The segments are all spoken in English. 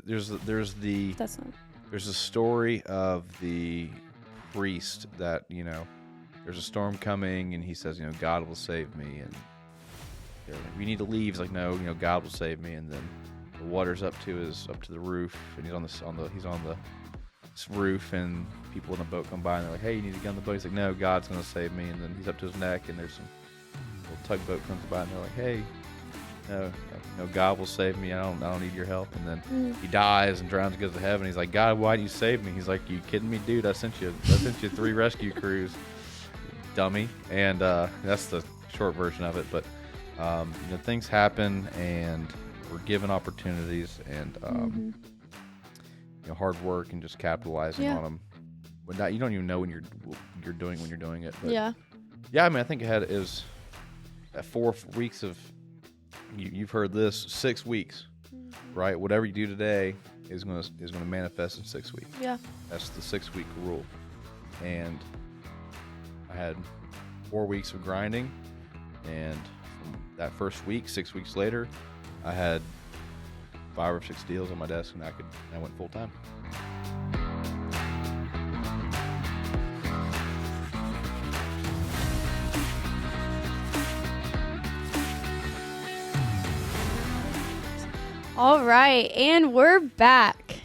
That's not. There's a story of the priest that, there's a storm coming, and he says, God will save me, and they're like, we need to leave. He's like, no, God will save me, and then the water's up to the roof, and he's on the roof, and people in the boat come by, and they're like, hey, you need to get on the boat. He's like, no, God's gonna save me, and then he's up to his neck, and there's some little tugboat comes by, and they're like, hey, no, God will save me. I don't need your help. And then he dies and drowns and goes to heaven. He's like, God, why didn't you save me? He's like, you kidding me, dude? I sent you 3 rescue crews, dummy. And that's the short version of it. But things happen, and we're given opportunities, and hard work and just capitalizing on them. But you don't even know when you're doing it. But yeah. I mean, I think it was at 4 weeks of. You've heard this, 6 weeks, right? Whatever you do today is going to manifest in 6 weeks. Yeah. That's the 6-week rule. And I had 4 weeks of grinding, and from that first week, 6 weeks later, I had 5 or 6 deals on my desk, and I went full time. All right, and we're back.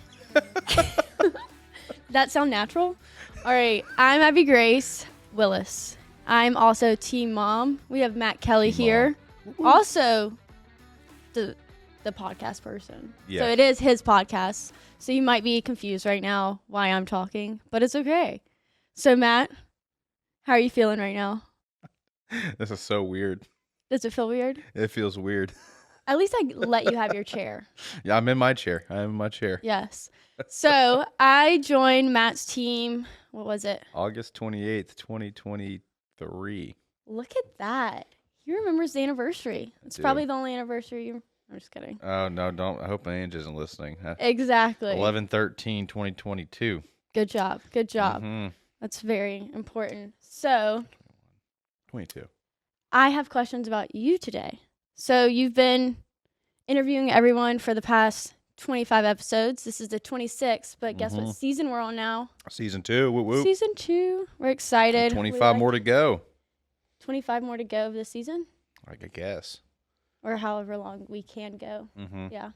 That sound natural? All right, I'm Abi-Grace, Willis. I'm also team mom. We have Matt Kell here. Woo-hoo. Also the podcast person. Yeah. So it is his podcast. So you might be confused right now why I'm talking, but it's okay. So Matt, how are you feeling right now? This is so weird. Does it feel weird? It feels weird. At least I let you have your chair. Yeah, I'm in my chair. Yes. So I joined Matt's team. What was it? August 28th, 2023. Look at that. He remembers the anniversary. It's probably the only anniversary I'm just kidding. Oh, no, don't. I hope Ange isn't listening. Exactly. 11/13/2022. Good job. Mm-hmm. That's very important. So 22. I have questions about you today. So you've been interviewing everyone for the past 25 episodes. This is the 26th, but guess what season we're on now? Season 2. Woo woo. Season 2. We're excited. 25 more to go. 25 more to go of this season? I guess. Or however long we can go. Mm-hmm. Yeah.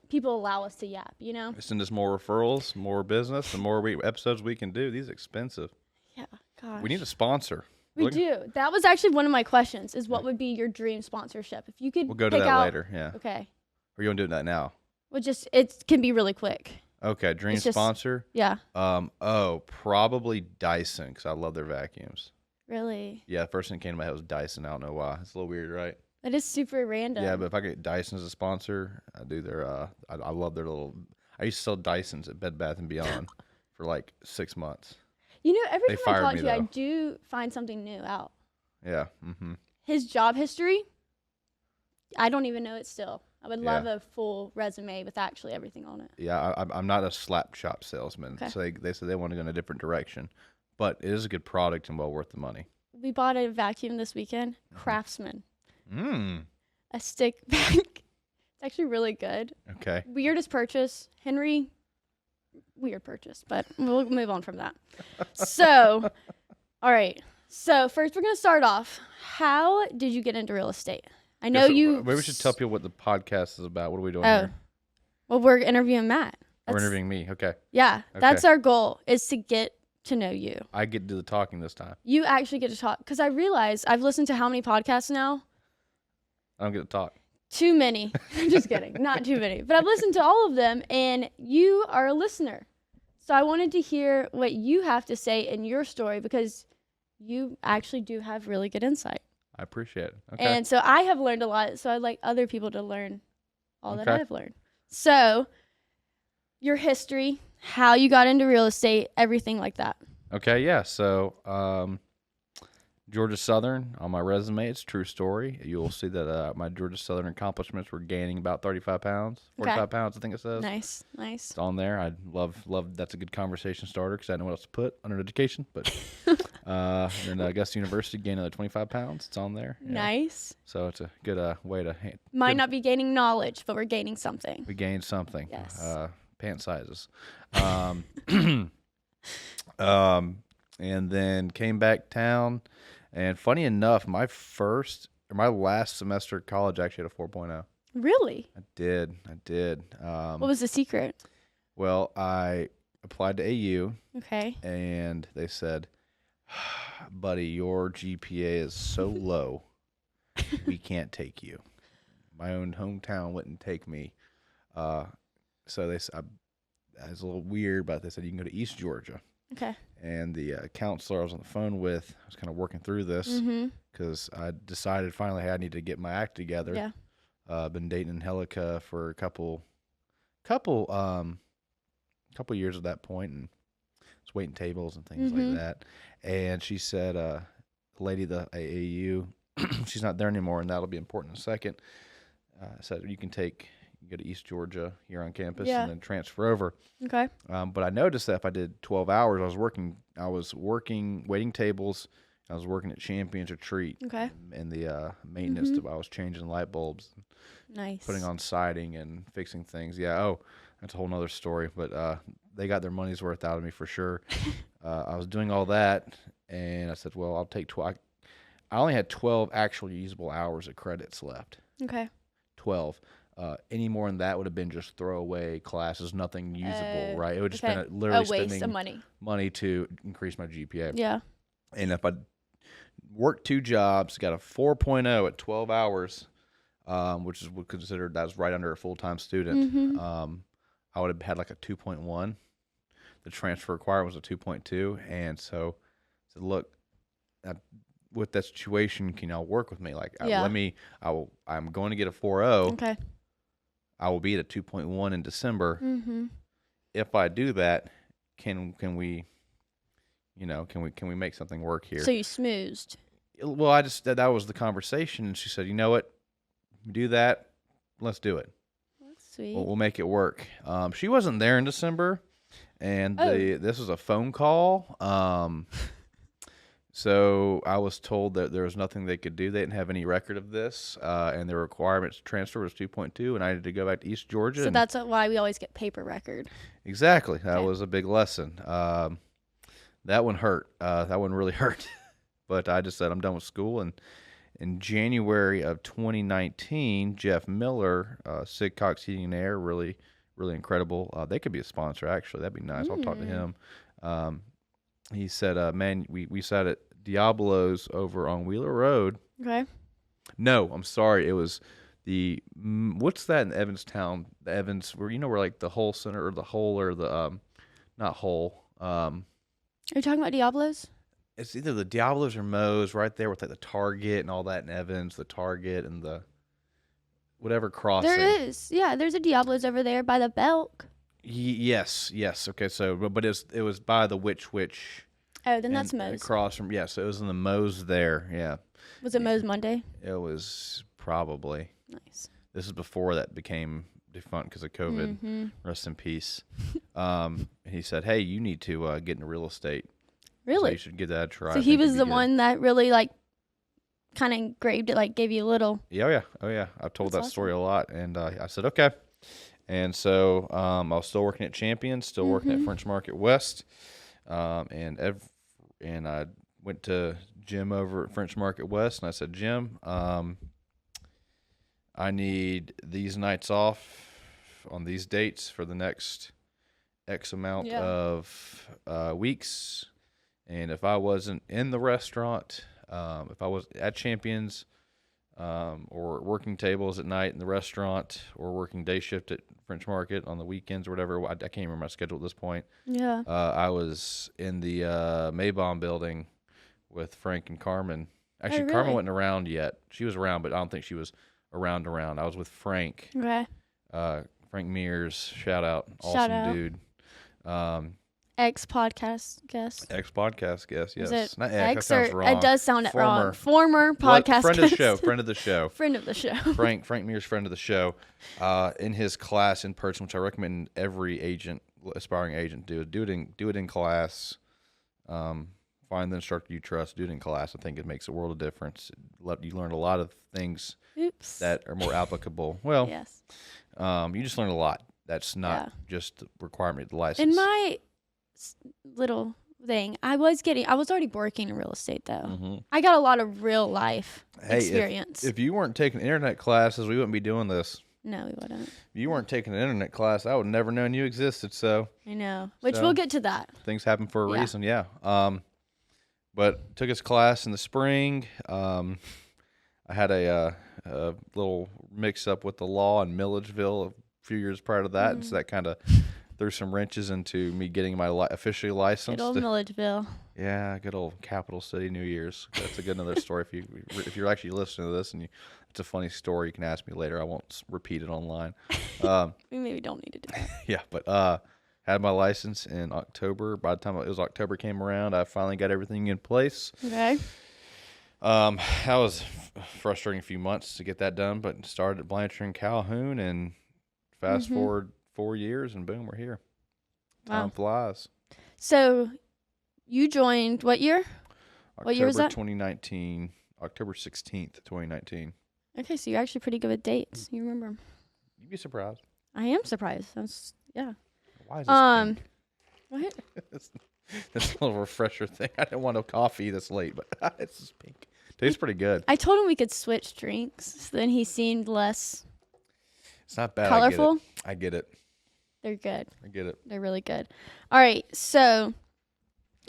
People allow us to yap, Send us more referrals, more business, the more episodes we can do. These are expensive. Yeah, gosh. We need a sponsor. We do. That was actually one of my questions, is what would be your dream sponsorship? If you could We'll go to that later, yeah. Okay. Or you want to do that now? Well, it can be really quick. Okay, dream sponsor? Yeah. Probably Dyson, because I love their vacuums. Really? Yeah, the first thing that came to my head was Dyson. I don't know why. It's a little weird, right? That is super random. Yeah, but if I get Dyson as a sponsor, I do their, I love their little, I used to sell Dysons at Bed Bath & Beyond for like 6 months. Every time I talk to you, I do find something new out. Yeah. Mm-hmm. His job history, I don't even know it still. I would love a full resume with actually everything on it. Yeah, I'm not a slap shop salesman. Okay. So they said they want to go in a different direction. But it is a good product and well worth the money. We bought a vacuum this weekend, Craftsman. A stick vac. It's actually really good. Okay. Weirdest purchase. Henry, weird purchase, but we'll move on from that. So, all right. So first we're going to start off. How did you get into real estate? I know maybe we should tell people what the podcast is about. What are we doing here? Well, we're interviewing Matt. We're interviewing me. Okay. Yeah. Okay. That's our goal, is to get to know you. I get to do the talking this time. You actually get to talk. Because I realize I've listened to how many podcasts now? I don't get to talk. Too many. I'm just kidding. Not too many. But I've listened to all of them, and you are a listener. So I wanted to hear what you have to say in your story, because you actually do have really good insight. I appreciate it. Okay. And so I have learned a lot, so I'd like other people to learn all that I've learned. So your history, how you got into real estate, everything like that. Okay, yeah. So Georgia Southern, on my resume, it's a true story. You'll see that my Georgia Southern accomplishments were gaining about 35 pounds, 45 pounds, I think it says. Nice. It's on there. I love that's a good conversation starter because I know what else to put under education. But And then Augusta University gained another 25 pounds. It's on there. Yeah. Nice. So it's a good way to. Might not be gaining knowledge, but we're gaining something. We gained something. Yes. Pant sizes. And then came back town. And funny enough, my last semester of college actually had a 4.0. Really? I did. What was the secret? Well, I applied to AU. Okay. And they said, buddy, your GPA is so low, we can't take you. My own hometown wouldn't take me. So they said, it was a little weird, but they said you can go to East Georgia. Okay. And the counselor I was on the phone with, I was kind of working through this because I decided finally, hey, I need to get my act together. Yeah. Been dating Angelica for a couple years at that point, and was waiting tables and things like that. And she said, the lady, the AAU, she's not there anymore, and that'll be important in a second. Said you can go to East Georgia here on campus and then transfer over. Okay. But I noticed that if I did 12 hours, I was working waiting tables. I was working at Champions Retreat. Okay. And the maintenance. I was changing light bulbs. Nice. Putting on siding and fixing things. Yeah. Oh, that's a whole nother story. But they got their money's worth out of me for sure. I was doing all that, and I said, well, I'll take 12. I only had 12 actual usable hours of credits left. Okay. 12. Any more than that would have been just throwaway classes, nothing usable, right? It would just been literally a waste spending of money to increase my GPA. Yeah. And if I worked 2 jobs, got a 4.0 at 12 hours, which is considered that's right under a full-time student, I would have had like a 2.1. The transfer requirement was a 2.2, and so I said, look, with that situation, can y'all work with me? Like, I'm going to get a 4.0. Okay. I will be at a 2.1 in December. If I do that, can we make something work here? So you smoozed. Well, that was the conversation, and she said, you know what, do that, let's do it. That's sweet. We'll make it work. She wasn't there in December, and this was a phone call. So I was told that there was nothing they could do. They didn't have any record of this, and the requirements to transfer was 2.2, and I had to go back to East Georgia. So that's why we always get paper record. Exactly. That was a big lesson. That one hurt. That one really hurt. But I just said I'm done with school. And in January of 2019, Jeff Miller, Sigcox Heating and Air, really, really incredible. They could be a sponsor, actually. That'd be nice. I'll talk to him. He said, man, we sat at Diablo's over on Wheeler Road. Okay. No, I'm sorry. It was what's that in Evanstown? The Evans, where where like the Whole Center or the Whole or the not Whole. Are you talking about Diablo's? It's either the Diablo's or Moe's, right there with like the Target and all that in Evans, the Target and the whatever crossing. There is, yeah. There's a Diablo's over there by the Belk. Yes. Okay, so but it was by the Witch. Oh, then that's Moe's. Across from so it was in the Moe's there. Yeah. Was it Moe's Monday? It was probably. Nice. This is before that became defunct because of COVID. Rest in peace. He said, "Hey, you need to get into real estate. Really? So you should give that a try." So he was the one that really kind of engraved it, gave you a little. Yeah. Oh yeah. I've told that story a lot, and I said okay. And so I was still working at Champions, still working at French Market West, and I went to Jim over at French Market West, and I said, Jim, I need these nights off on these dates for the next X amount of weeks, and if I wasn't in the restaurant, if I was at Champions, or working tables at night in the restaurant, or working day shift at French Market on the weekends or whatever. I can't remember my schedule at this point. Yeah. I was in the Maybom building with Frank and Carmen. Actually, really? Carmen wasn't around yet. She was around, but I don't think she was around. I was with Frank. Okay. Frank Mears, shout out. Awesome dude. Ex-podcast guest. Ex-podcast guest, yes. Is it not ex, that sounds or wrong. It does sound wrong. Former podcast friend guest. of the show. Friend of the show. Friend of the show. Frank Mears, friend of the show. In his class in person, which I recommend every aspiring agent do it in class. find the instructor you trust, do it in class. I think it makes a world of difference. You learn a lot of things that are more applicable. Well, yes. You just learn a lot. That's not just the requirement of the license. In my little thing, I was already working in real estate though. Mm-hmm. I got a lot of real life experience. If you weren't taking internet classes, we wouldn't be doing this. No, we wouldn't. If you weren't taking an internet class, I would have never known you existed. So I know, which we'll get to that. Things happen for a reason, yeah. But took his class in the spring. I had a little mix-up with the law in Milledgeville a few years prior to that, and so that kind of threw some wrenches into me getting my officially licensed. Good old Milledgeville. Yeah, good old capital city New Year's. That's a good another story. If you're actually listening to this and it's a funny story, you can ask me later. I won't repeat it online. We maybe don't need to do that. Yeah, but had my license in October. By the time it was October came around, I finally got everything in place. Okay. That was frustrating a few months to get that done, but started at Blanchard and Calhoun, and fast forward 4 years, and boom, we're here. Time flies. So you joined what year? What year was that? 2019, October 16th, 2019. Okay, so you're actually pretty good with dates. You remember them. You'd be surprised. I am surprised. Yeah. Why is this pink? What? That's a little refresher thing. I didn't want a coffee this late, but it's just pink. Tastes pretty good. I told him we could switch drinks, so then he seemed less It's not bad. colorful. I get it. They're good. I get it. They're really good. All right, so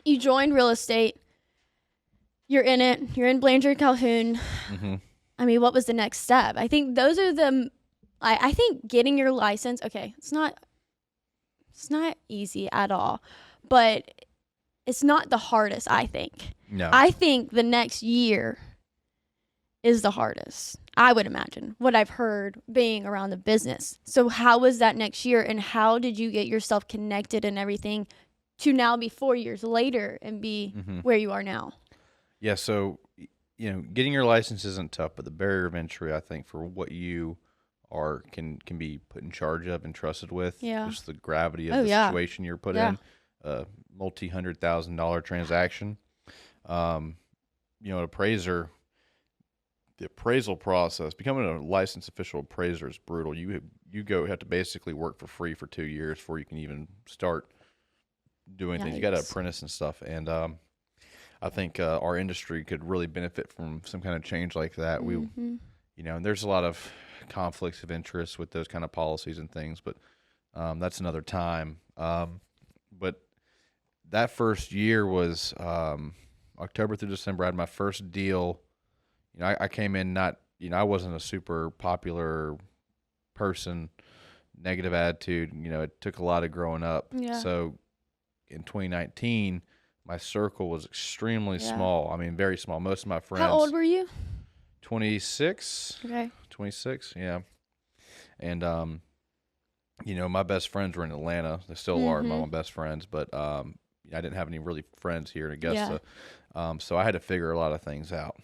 you joined real estate. You're in it. You're in Blanchard, Calhoun. Mm-hmm. I mean, what was the next step? I think those are I think getting your license, okay, it's not easy at all, but it's not the hardest, I think. No. I think the next year is the hardest, I would imagine, what I've heard being around the business. So how was that next year, and how did you get yourself connected and everything to now be 4 years later and be where you are now? Yeah, so, getting your license isn't tough, but the barrier of entry, I think, for what you are can be put in charge of and trusted with. Yeah. Just the gravity of the situation you're put in. Multi-$100,000 transaction. An appraiser, the appraisal process, becoming a licensed official appraiser is brutal. You have to basically work for free for 2 years before you can even start doing things. You got to apprentice and stuff. And I think our industry could really benefit from some kind of change like that. And there's a lot of conflicts of interest with those kind of policies and things, but that's another time. But that first year was October through December. I had my first deal. I came in I wasn't a super popular person, negative attitude. It took a lot of growing up. Yeah. So in 2019, my circle was extremely small. I mean, very small. Most of my friends. How old were you? 26. Okay. 26, yeah. And, my best friends were in Atlanta. They still are my best friends, but I didn't have any really friends here in Augusta. Yeah. So I had to figure a lot of things out.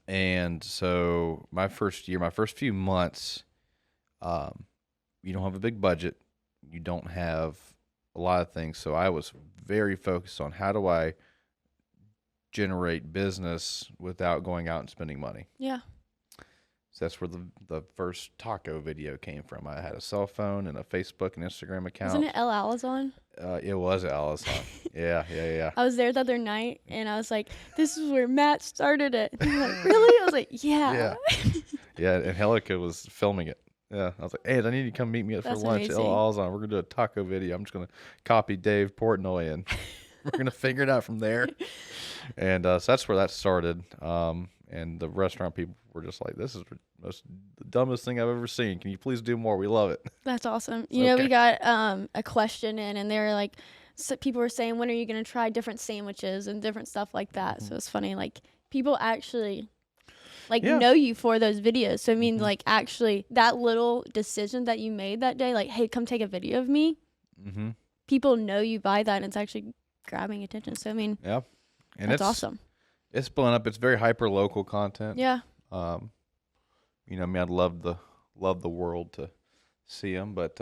And so my first few months, you don't have a big budget. You don't have a lot of things. So I was very focused on how do I generate business without going out and spending money. Yeah. So that's where the first taco video came from. I had a cell phone and a Facebook and Instagram account. Wasn't it El Alizon? It was Alizon. Yeah. I was there the other night, and I was like, this is where Matt started it. And he was like, really? I was like, yeah. Yeah, and Helica was filming it. Yeah, I was like, hey, I need you to come meet me up for lunch at El Alizon. We're going to do a taco video. I'm just going to copy Dave Portnoy, and we're going to figure it out from there. And so that's where that started. And the restaurant people were just like, this is the dumbest thing I've ever seen. Can you please do more? We love it. That's awesome. We got a question in, and they were like, people were saying, when are you going to try different sandwiches and different stuff like that? So it's funny. Like, people actually know you for those videos. So I mean, like, actually that little decision that you made that day, like, hey, come take a video of me. People know you by that, and it's actually grabbing attention. So I mean, and that's awesome. It's blown up. It's very hyper local content. Yeah. I mean, I'd love the world to see them, but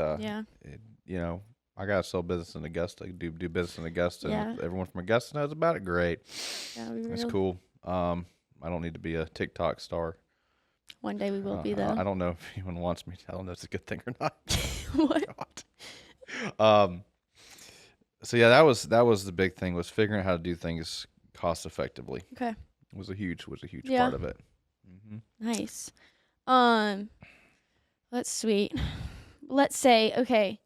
I gotta sell business in Augusta. Do business in Augusta. Yeah. And everyone from Augusta knows about it. Great. That'll be That's real. cool. I don't need to be a TikTok star. One day we will be though. I don't know if anyone wants me. I don't know if it's a good thing or not. What? God. So yeah, that was the big thing, was figuring out how to do things cost effectively. Okay. Was a huge Yeah. part of it. Nice. That's sweet. Let's say, okay,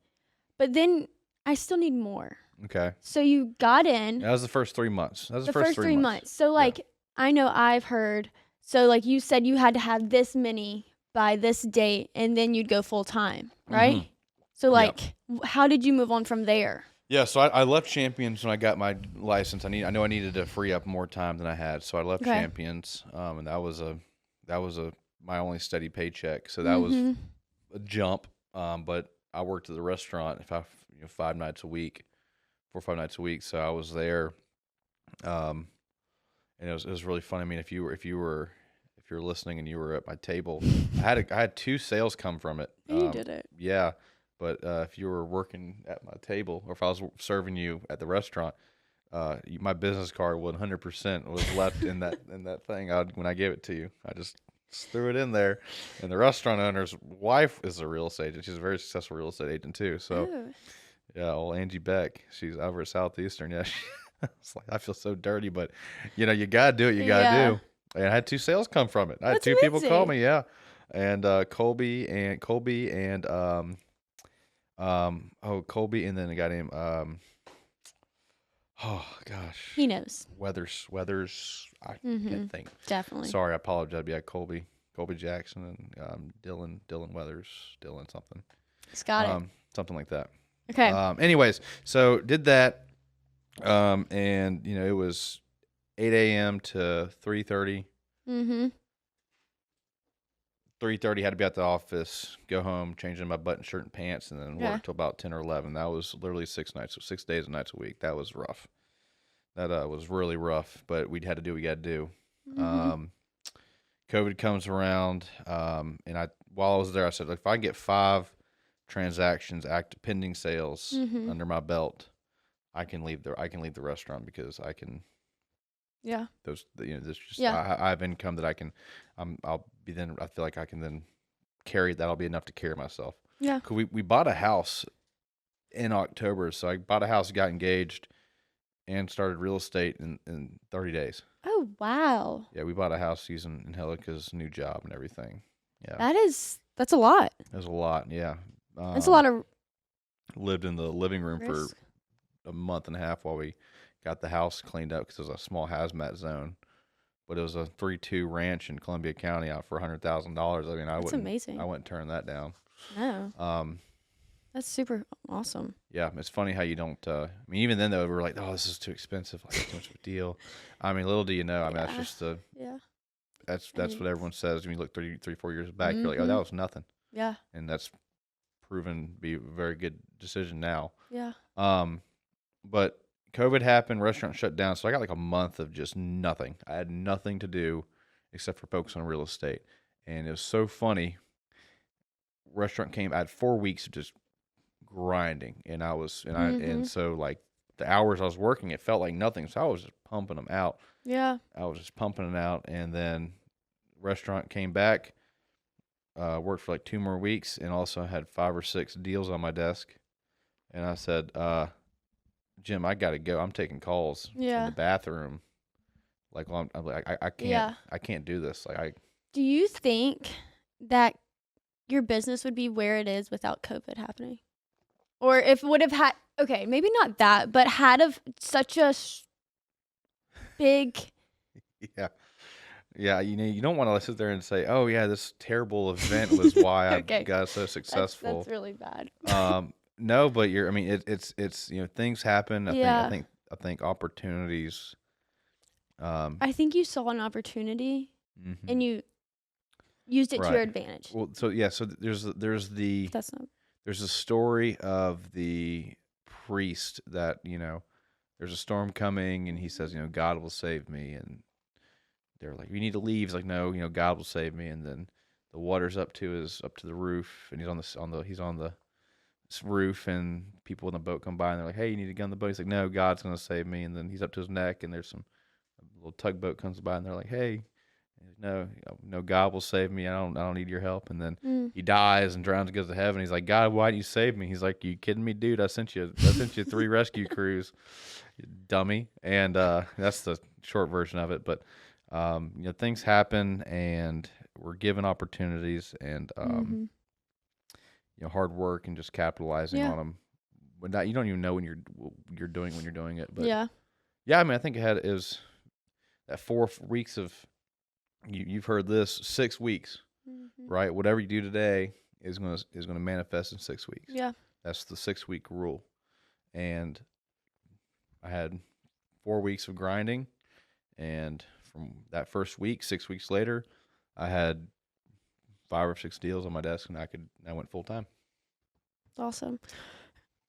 but then I still need more. Okay. So you got in That was the first 3 months. That was the first 3 months. So like, I know I've heard, so like you said you had to have this many by this date and then you'd go full time, right? Mhm. So like, how did you move on from there? Yeah, so I left Champions when I got my license. I know I needed to free up more time than I had, so I left Okay. Champions, and that was my only steady paycheck. So that was a jump. But I worked at the restaurant 5 nights a week, 4 or 5 nights a week. So I was there, and it was really fun. I mean, if you were listening and you were at my table, I had 2 sales come from it. You did it. Yeah. But if you were working at my table, or if I was serving you at the restaurant, my business card 100% was left in that thing when I gave it to you. I just threw it in there, and the restaurant owner's wife is a real estate agent. She's a very successful real estate agent too. So Ooh. yeah, old Angie Beck, she's over at Southeastern. Yeah, it's like, I feel so dirty, but you gotta do what you gotta do. And I had 2 sales come from it. I had That's 2 people call amazing. me, yeah, and Colby and Colby, and then a guy named oh gosh, He knows. Weathers. I can't think. Definitely. Sorry, I apologize. Yeah, Colby Jackson, and Dylan Weathers, Dylan something. He's got it. Something like that. Okay. Anyways, so did that, and it was 8 a.m. to 3:30. 3:30 had to be at the office, go home, change in my button shirt and pants, and then work till about 10 or 11. That was literally 6 nights, 6 days and nights a week. That was rough. That was really rough, but we had to do what we got to do. COVID comes around, and while I was there, I said, if I can get 5 transactions, active pending sales under my belt, I can leave the restaurant, because I can. Yeah. This just Yeah. I have income that I can. I feel like I can then carry. That'll be enough to carry myself. Yeah. 'Cause we bought a house in October, so I bought a house, got engaged, and started real estate in 30 days. Oh wow. Yeah, we bought a house using Angelica's new job and everything. Yeah, That's a lot. it was a lot. Yeah, That's a lot of lived in the living room risk. for a month and a half while we got the house cleaned up, because it was a small hazmat zone, but it was a 3-2 ranch in Columbia County out for $100,000. I mean, That's amazing. I wouldn't turn that down. No. That's super awesome. Yeah, it's funny how you don't. I mean, even then though, we were like, "Oh, this is too expensive. Like, it's too much of a deal." I mean, little do you know. I mean, that's just that's what everyone says when you look 3-4 years back. You're like, "Oh, that was nothing." Yeah. And that's proven to be a very good decision now. Yeah. But COVID happened, restaurant shut down, so I got like a month of just nothing. I had nothing to do except for focus on real estate, and it was so funny. Restaurant came. I had 4 weeks of just grinding, and and so like the hours I was working, it felt like nothing. So I was just pumping them out. Yeah. I was just pumping it out, and then restaurant came back. Worked for like 2 more weeks, and also had 5 or 6 deals on my desk. And I said, Jim, I gotta go. I'm taking calls in the bathroom. Like, well, I'm like, I can't, I can't do this. Like, Do you think that your business would be where it is without COVID happening, or if it would have had? Okay, maybe not that, but had of such a big. Yeah. You don't want to sit there and say, oh yeah, this terrible event was why I got so successful. That's really bad. No, but I mean, it's things happen. I think opportunities. I think you saw an opportunity and you used it to your advantage. Well, so there's a story of the priest that there's a storm coming, and he says, God will save me, and they're like, you need to leave. He's like, no, God will save me, and then the water's up to the roof, and he's on the roof, and people in the boat come by and they're like, "Hey, you need to get on the boat." He's like, "No, God's gonna save me." And then he's up to his neck, and there's some a little tugboat comes by, and they're like, "Hey, no, no, God will save me. I don't need your help." And then he dies and drowns and goes to heaven. He's like, "God, why didn't you save me?" He's like, "You kidding me, dude? I sent you 3 rescue crews, you dummy." And that's the short version of it. But things happen, and we're given opportunities, and hard work and just capitalizing on them. But you don't even know when you're doing it. But yeah, I mean, I think it was that 4 weeks of. You've heard this 6 weeks, right? Whatever you do today is going to manifest in 6 weeks. Yeah, that's the 6-week rule. And I had 4 weeks of grinding, and from that first week, 6 weeks later, I had 5 or 6 deals on my desk, and I went full time. Awesome.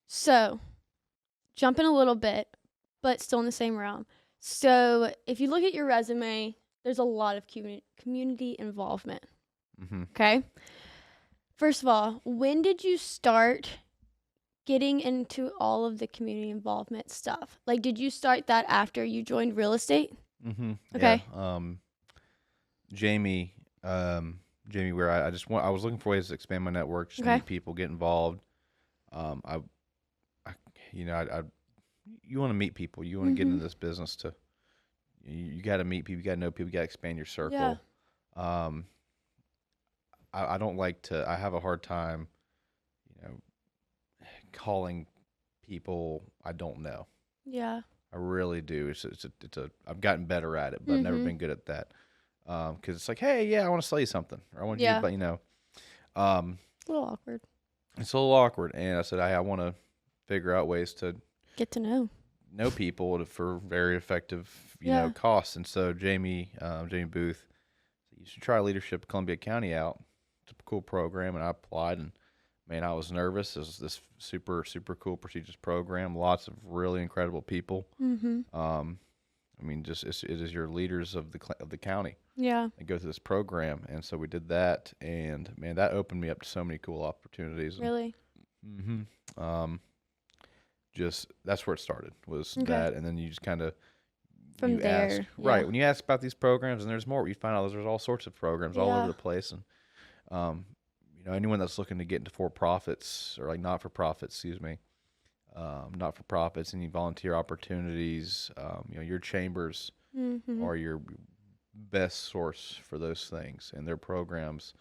So, jumping a little bit, but still in the same realm. So, if you look at your resume, there's a lot of community involvement. Okay? First of all, when did you start getting into all of the community involvement stuff? Like, did you start that after you joined real estate? Okay. Yeah. Jamie, where I was looking for ways to expand my network, just meet people, get involved. You want to meet people. You want to get into this business to. You got to meet people. You got to know people. You got to expand your circle. Yeah. I don't like to. I have a hard time, calling people I don't know. Yeah. I really do. I've gotten better at it, but I've never been good at that. Because it's like, hey, yeah, I want to sell you something, or I want you, but it's a little awkward. It's a little awkward, and I said I want to figure out ways to get to know people for very effective, costs. And so Jamie Booth, you should try Leadership Columbia County out. It's a cool program, and I applied, and man, I was nervous. It was this super, super cool, prestigious program. Lots of really incredible people. I mean, just it is your leaders of the county. Yeah. And go through this program, and so we did that, and man, that opened me up to so many cool opportunities. Really. Just that's where it started, was that, and then you just kind of from there, right, when you ask about these programs, and there's more, you find out there's all sorts of programs all over the place, and anyone that's looking to get into for-profits or like not-for-profits, not-for-profits, any volunteer opportunities, your chambers are your best source for those things, and their programs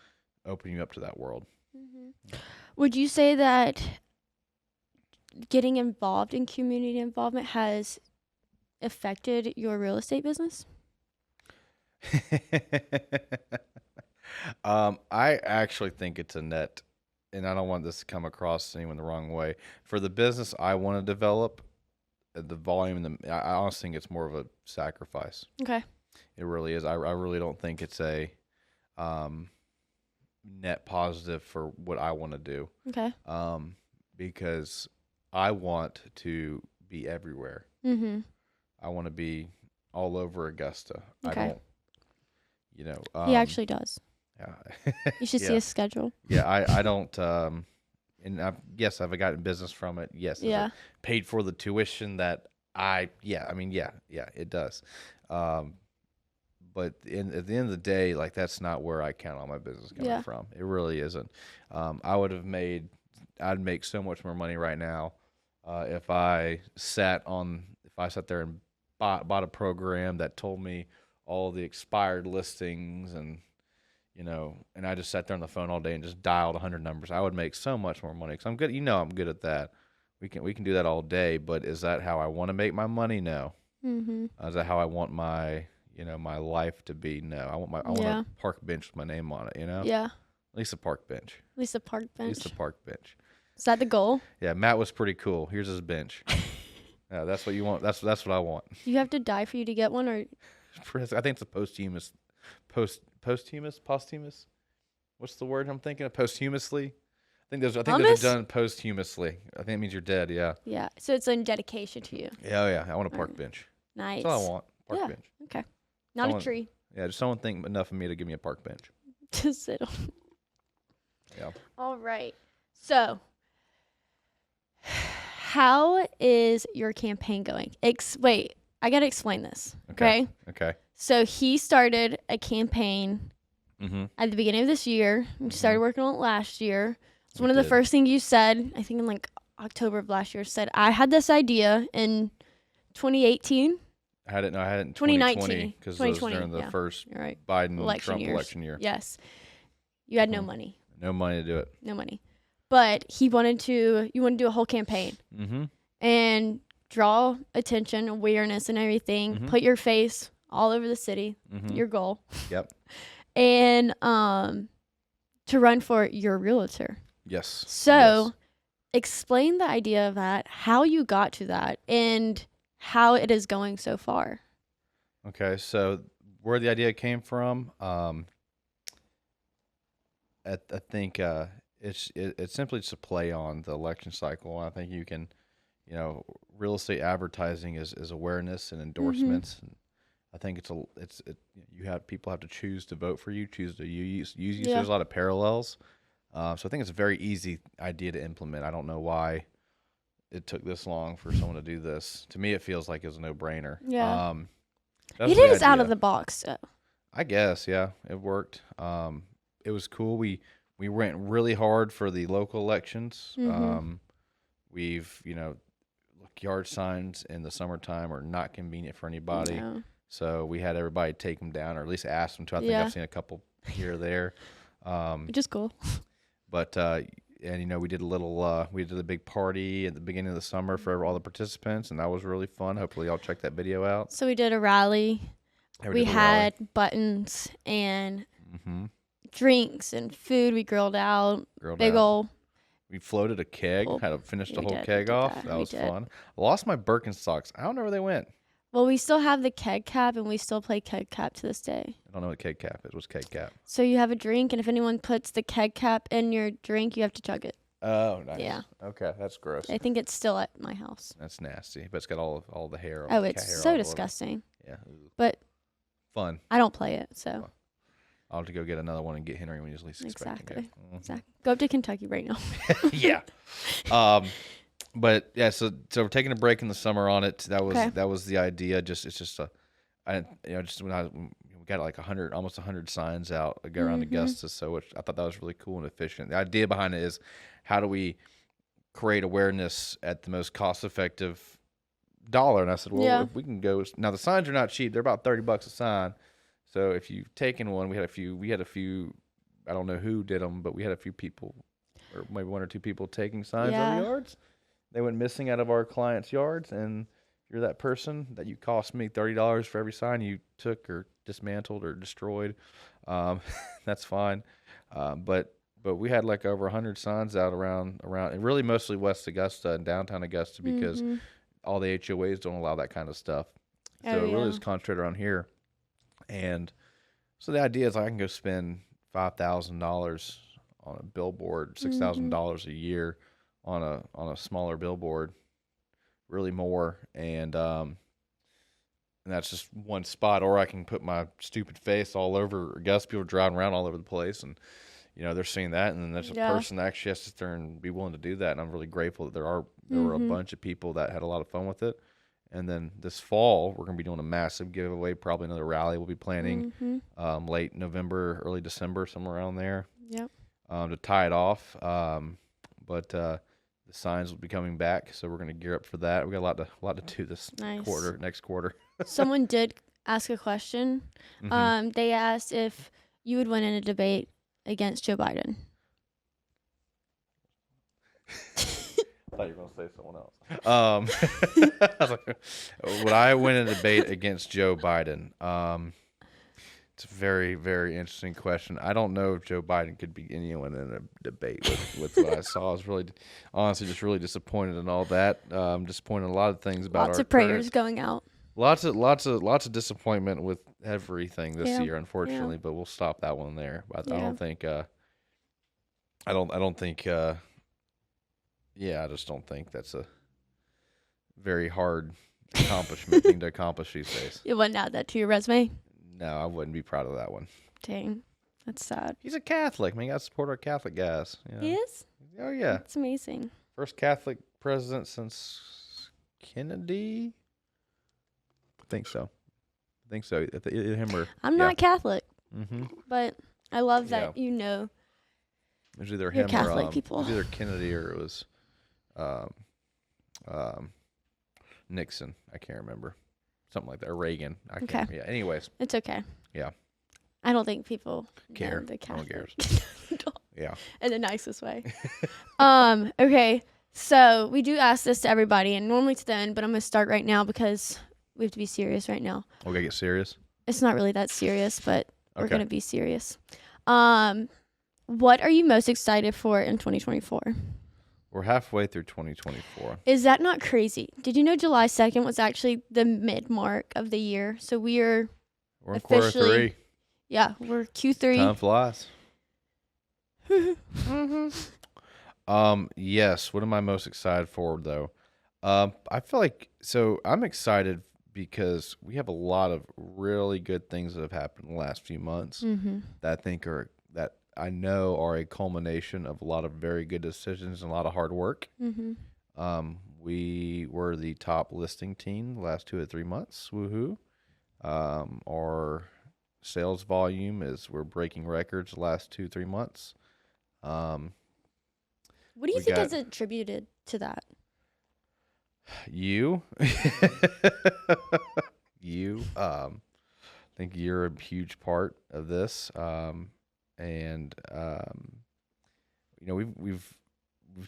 open you up to that world. Would you say that getting involved in community involvement has affected your real estate business? I actually think it's a net, and I don't want this to come across anyone the wrong way. For the business I want to develop, the volume, I honestly think it's more of a sacrifice. Okay. It really is. I really don't think it's a net positive for what I want to do. Okay. Because I want to be everywhere. I want to be all over Augusta. Okay. I don't, he actually does. Yeah. You should see his schedule. Yeah, I don't, and yes, have I gotten business from it? Yes. Yeah. Paid for the tuition that it does. But at the end of the day, like, that's not where I count on my business coming from. It really isn't. I'd make so much more money right now if I sat there and bought a program that told me all the expired listings, and and I just sat there on the phone all day and just dialed 100 numbers. I would make so much more money, because I'm good. I'm good at that. We can do that all day. But is that how I want to make my money? No. Is that how I want my my life to be? No. I want a park bench with my name on it. Yeah. At least a park bench. At least a park bench. Is that the goal? Yeah, Matt was pretty cool. Here's his bench. Yeah, that's what you want. That's what I want. Do you have to die for you to get one, or? I think it's a posthumous. What's the word I'm thinking of? Posthumously. I think those are done posthumously. I think it means you're dead. Yeah. Yeah. So it's in dedication to you. Yeah. I want a park bench. Nice. That's all I want. Park bench. Okay. Not a tree. Yeah, just someone think enough of me to give me a park bench. To sit on. Yeah. All right. So, how is your campaign going? Wait, I got to explain this. Okay. Okay. So he started a campaign at the beginning of this year. We started working on it last year. It's one of the first things you said, I think in like October of last year, said, I had this idea in 2018. I had it in 2020 because it was during the first Biden Trump election year. Yes. You had no money. No money to do it. No money. But you wanted to do a whole campaign and draw attention, awareness, and everything. Put your face all over the city. Your goal. Yep. And to run for your realtor. Yes. So explain the idea of that, how you got to that, and how it is going so far. Okay, so where the idea came from, I think it's simply just a play on the election cycle. I think you can, real estate advertising is awareness and endorsements. And I think people have to choose to vote for you, choose to use you. So there's a lot of parallels. So I think it's a very easy idea to implement. I don't know why it took this long for someone to do this. To me, it feels like it was a no-brainer. Yeah. It is out of the box, though. I guess, yeah, it worked. It was cool. We went really hard for the local elections. We've, yard signs in the summertime are not convenient for anybody. No. So we had everybody take them down, or at least ask them to. I think I've seen a couple here or there. Which is cool. But we did a big party at the beginning of the summer for all the participants, and that was really fun. Hopefully y'all check that video out. So we did a rally. We had buttons and drinks and food. We grilled out. We floated a keg. Finished the whole keg off. That was fun. I lost my Birkenstocks. I don't know where they went. Well, we still have the keg cap, and we still play keg cap to this day. I don't know what keg cap is. What's keg cap? So you have a drink, and if anyone puts the keg cap in your drink, you have to chug it. Oh, nice. Yeah. Okay, that's gross. I think it's still at my house. That's nasty, but it's got all the hair. Oh, it's so disgusting. Yeah. But fun. I don't play it, so. I'll have to go get another one and get Henry when he's least expecting it. Exactly. Go up to Kentucky right now. Yeah. But yeah, so we're taking a break in the summer on it. That was the idea. We got like almost 100 signs out around Augusta. So I thought that was really cool and efficient. The idea behind it is, how do we create awareness at the most cost-effective dollar? And I said, well, if we can go now, the signs are not cheap. They're about $30 a sign. So if you've taken one, we had a few. I don't know who did them, but we had a few people, or maybe one or two people taking signs out of yards. They went missing out of our clients' yards, and if you're that person, that you cost me $30 for every sign you took or dismantled or destroyed. That's fine. But we had like over 100 signs out around, and really mostly West Augusta and downtown Augusta, because all the HOAs don't allow that kind of stuff. So it really is concentrated around here. And so the idea is I can go spend $5,000 on a billboard, $6,000 a year on a smaller billboard, really more, and that's just one spot. Or I can put my stupid face all over Augusta. People are driving around all over the place, and they're seeing that, and then there's a person that actually has to sit there and be willing to do that. And I'm really grateful that there were a bunch of people that had a lot of fun with it. And then this fall, we're going to be doing a massive giveaway, probably another rally we'll be planning late November, early December, somewhere around there. Yep. To tie it off. But the signs will be coming back, so we're going to gear up for that. We got a lot to do this next quarter. Someone did ask a question. They asked if you would win in a debate against Joe Biden. I thought you were going to say someone else. I was like, would I win a debate against Joe Biden? It's a very, very interesting question. I don't know if Joe Biden could beat anyone in a debate with what I saw. I was really, honestly, just really disappointed in all that. Disappointed in a lot of things about lots of prayers going out. Lots of disappointment with everything this year, unfortunately. But we'll stop that one there. But I don't think. I just don't think that's a very hard accomplishment thing to accomplish these days. You wouldn't add that to your resume? No, I wouldn't be proud of that one. Dang, that's sad. He's a Catholic. Man, you got to support our Catholic guys. He is? Oh, yeah. That's amazing. First Catholic president since Kennedy. I think so. Either him or I'm not Catholic, Mm-hmm. but I love that you know. It was either You're him Catholic or people. it was either Kennedy or it was Nixon. I can't remember. Something like that. Or Reagan. I can't remember. Yeah. Anyways. It's okay. Yeah. I don't think people care. Know the No one Catholic. cares. Yeah. In the nicest way. Okay. So we do ask this to everybody, and normally to the end, but I'm gonna start right now because we have to be serious right now. We're gonna get serious. It's not really that serious, but we're gonna be serious. What are you most excited for in 2024? We're halfway through 2024. Is that not crazy? Did you know July 2nd was actually the mid mark of the year? So we're in quarter three. Yeah, we're Q3. Time flies. Yes. What am I most excited for, though? I feel like I'm excited because we have a lot of really good things that have happened in the last few months that I know are a culmination of a lot of very good decisions and a lot of hard work. We were the top listing team the last 2 or 3 months. Woohoo! Our sales volume we're breaking records the last 2-3 months. What do you think is attributed to that? You, I think you're a huge part of this. We've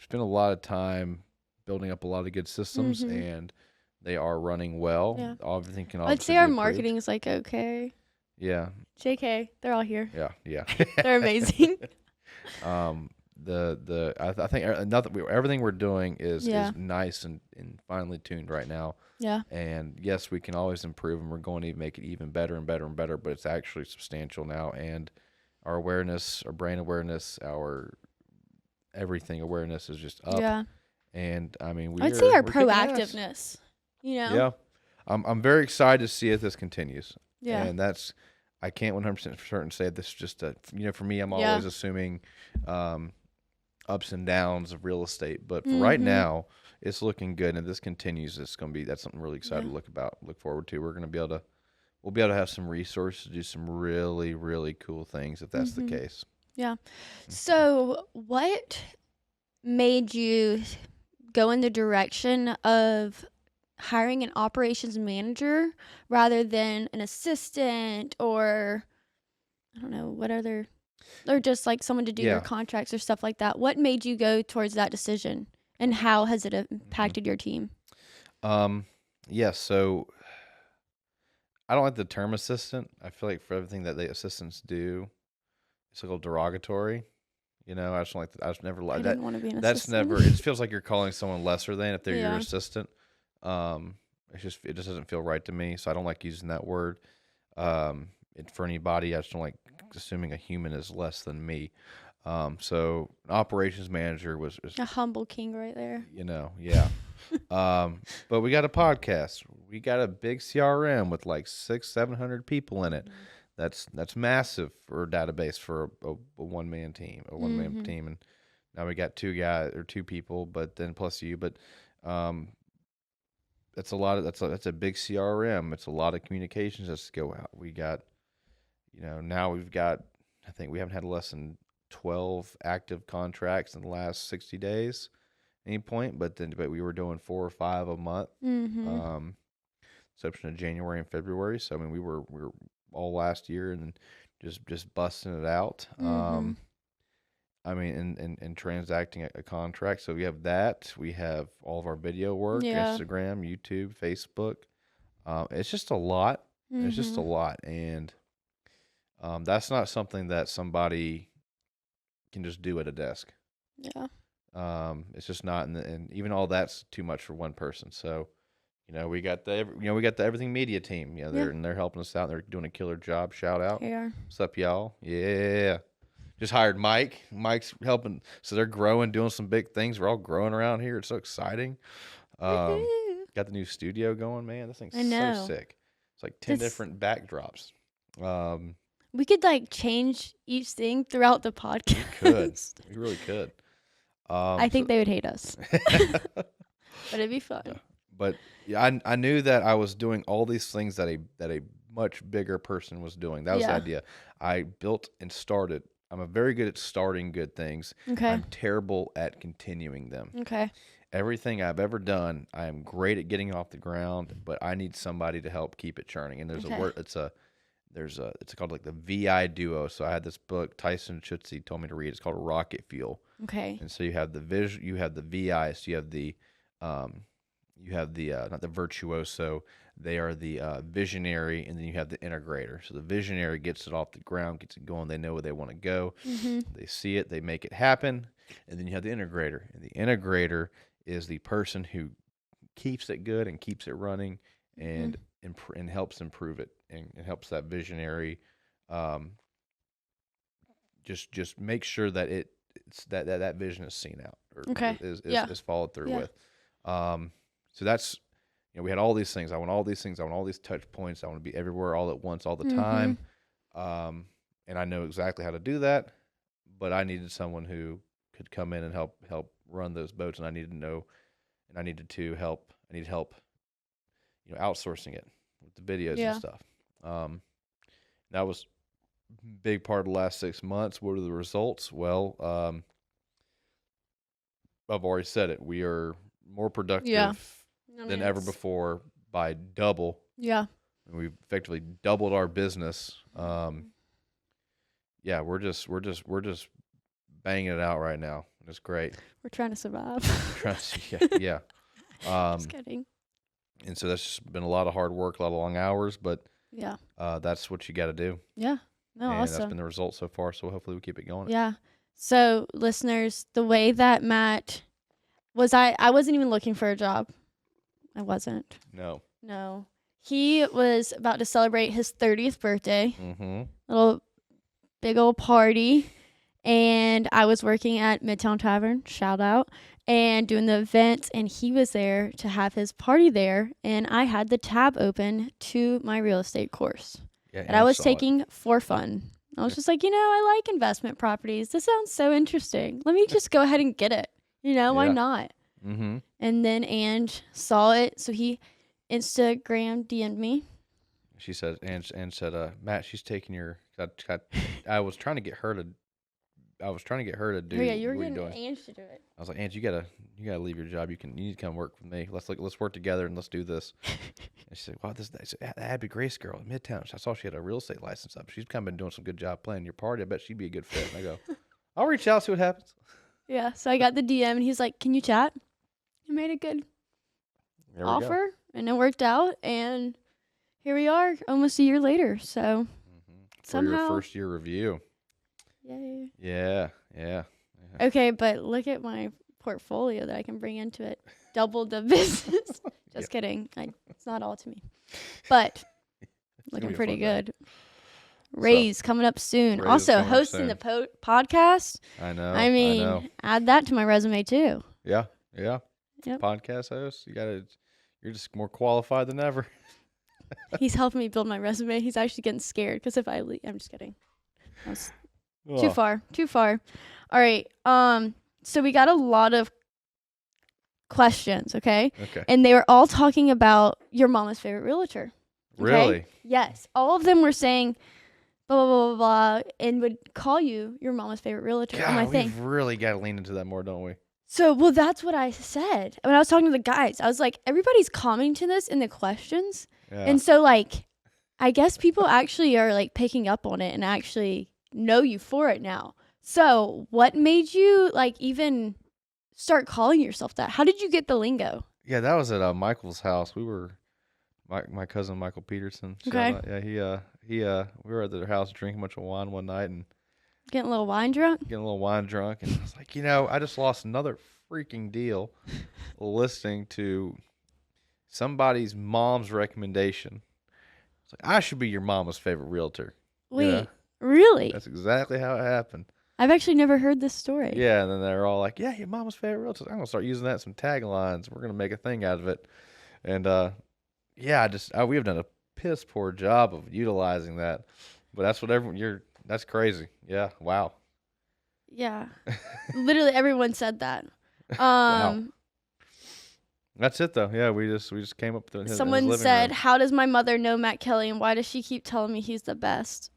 spent a lot of time building up a lot of good systems, and they are running well. Yeah. Everything can. I'd say our marketing is like okay. Yeah. JK, they're all here. Yeah. They're amazing. I think everything we're doing is nice and finely tuned right now. Yeah. And yes, we can always improve, and we're going to make it even better and better and better. But it's actually substantial now, and our awareness, our brand awareness, our everything awareness is just up. Yeah. And I mean, I'd say our proactiveness. You know. Yeah. I'm very excited to see if this continues. Yeah. And I can't 100% for certain say this is just for me, I'm always assuming ups and downs of real estate. But for right now, it's looking good. And if this continues, that's something really excited to look forward to. We'll be able to have some resources to do some really, really cool things if that's the case. Yeah. So what made you go in the direction of hiring an operations manager rather than an assistant or I don't know, or just like someone to do your contracts or stuff like that? What made you go towards that decision, and how has it impacted your team? So I don't like the term assistant. I feel like for everything that the assistants do, it's a little derogatory. I just don't like that. I just never like that. I didn't want to be an That's assistant. never. It feels like you're calling someone lesser than if they're your assistant. It just doesn't feel right to me. So I don't like using that word. For anybody, I just don't like assuming a human is less than me. So an operations manager was a humble king right there. Yeah. But we got a podcast. We got a big CRM with like 600-700 people in it. That's massive for a database for a one-man team, team. And now we got 2 people, but then plus you. But that's a lot. That's a big CRM. It's a lot of communications that go out. We got, now we've got. I think we haven't had less than 12 active contracts in the last 60 days. Any point, but we were doing 4 or 5 a month. Exception of January and February. So I mean, we were all last year and just busting it out. I mean, and transacting a contract. So we have that. We have all of our video work, Instagram, YouTube, Facebook. It's just a lot. It's just a lot, and that's not something that somebody can just do at a desk. Yeah. It's just not, and even all that's too much for one person. So, we got the Everything Media team. They're helping us out. They're doing a killer job. Shout out. What's up, y'all? Yeah. Just hired Mike. Mike's helping. So they're growing, doing some big things. We're all growing around here. It's so exciting. Got the new studio going, man. This thing's so sick. It's like 10 different backdrops. We could change each thing throughout the podcast. We could. We really could. I think they would hate us. But it'd be fun. Yeah. But yeah, I knew that I was doing all these things that a much bigger person was doing. That was the idea. I built and started. I'm very good at starting good things. Okay. I'm terrible at continuing them. Okay. Everything I've ever done, I am great at getting off the ground, but I need somebody to help keep it churning. And there's a word. It's called like the VI duo. So I had this book Tyson Schutze told me to read. It's called Rocket Fuel. Okay. And so you have you have the VI, so you have the not the virtuoso, they are the visionary, and then you have the integrator. So the visionary gets it off the ground, gets it going, they know where they want to go, they see it, they make it happen, and then you have the integrator. And the integrator is the person who keeps it good and keeps it running and helps improve it and helps that visionary just make sure that it's that vision is seen out or is followed through with. So that's, we had all these things. I want all these things. I want all these touch points. I want to be everywhere all at once, all the time. And I know exactly how to do that, but I needed someone who could come in and help run those boats. And I needed help, outsourcing it with the videos and stuff. That was a big part of the last 6 months. What are the results? Well, I've already said it. We are more productive than ever before by double. Yeah. And we've effectively doubled our business. Yeah, we're just banging it out right now. It's great. We're trying to survive. Yeah. Just kidding. And so that's just been a lot of hard work, a lot of long hours, but that's what you got to do. Yeah. No, and awesome. That's been the result so far. So hopefully we keep it going. Yeah. So listeners, the way that Matt was, I wasn't even looking for a job. I wasn't. No. He was about to celebrate his 30th birthday. Little big old party. And I was working at Midtown Tavern, shout out, and doing the events. And he was there to have his party there. And I had the tab open to my real estate course that I was taking for fun. I was just like, I like investment properties. This sounds so interesting. Let me just go ahead and get it. Why not? And then Ange saw it, so he Instagram DM'd me. She said, Ange said, Matt, she's taking your. I was trying to get her to. Do. Oh, yeah, you were getting Ange to do it. I was like, Ange, you gotta leave your job. You need to come work with me. Let's work together and let's do this. And she said, wow, this is Abi-Grace girl in Midtown. I saw she had a real estate license up. She's kind of been doing some good job planning your party. I bet she'd be a good fit. And I go, I'll reach out, see what happens. Yeah, so I got the DM and he's like, can you chat? I made a good offer and it worked out. And here we are almost a year later. So somehow. For your first year review. Yay. Yeah. Okay, but look at my portfolio that I can bring into it. Doubled the business. Just kidding. It's not all to me. But looking pretty good. Ray's coming up soon. Also hosting the podcast. I know. I mean, add that to my resume too. Yeah. Yep. Podcast host. You're just more qualified than ever. He's helping me build my resume. He's actually getting scared because if I leave, I'm just kidding. Too far. All right. So we got a lot of questions, okay? And they were all talking about your mama's favorite realtor. Okay? Really? Yes. All of them were saying blah, blah, blah, blah, blah, and would call you your mama's favorite realtor. God, we've really got to lean into that more, don't we? So, well, that's what I said. When I was talking to the guys, I was like, everybody's commenting to this in the questions. Yeah. And so, I guess people actually are, picking up on it and actually know you for it now. So what made you even start calling yourself that? How did you get the lingo? Yeah, that was at Michael's house. We were my cousin Michael Peterson. Okay. Yeah, we were at their house drinking a bunch of wine one night and getting a little wine drunk. And I was like, I just lost another freaking deal listening to somebody's mom's recommendation. It's like, I should be your mama's favorite realtor. Wait. Really? That's exactly how it happened. I've actually never heard this story. Yeah, and then they're all like, yeah, your mama's favorite realtor. I'm going to start using that in some taglines. We're going to make a thing out of it. And, we have done a piss poor job of utilizing that. But that's what that's crazy. Yeah, wow. Yeah. Literally everyone said that. Wow. That's it though. Yeah, we just came up with his Someone living said, room. "How does my mother know Matt Kelly, and why does she keep telling me he's the best?"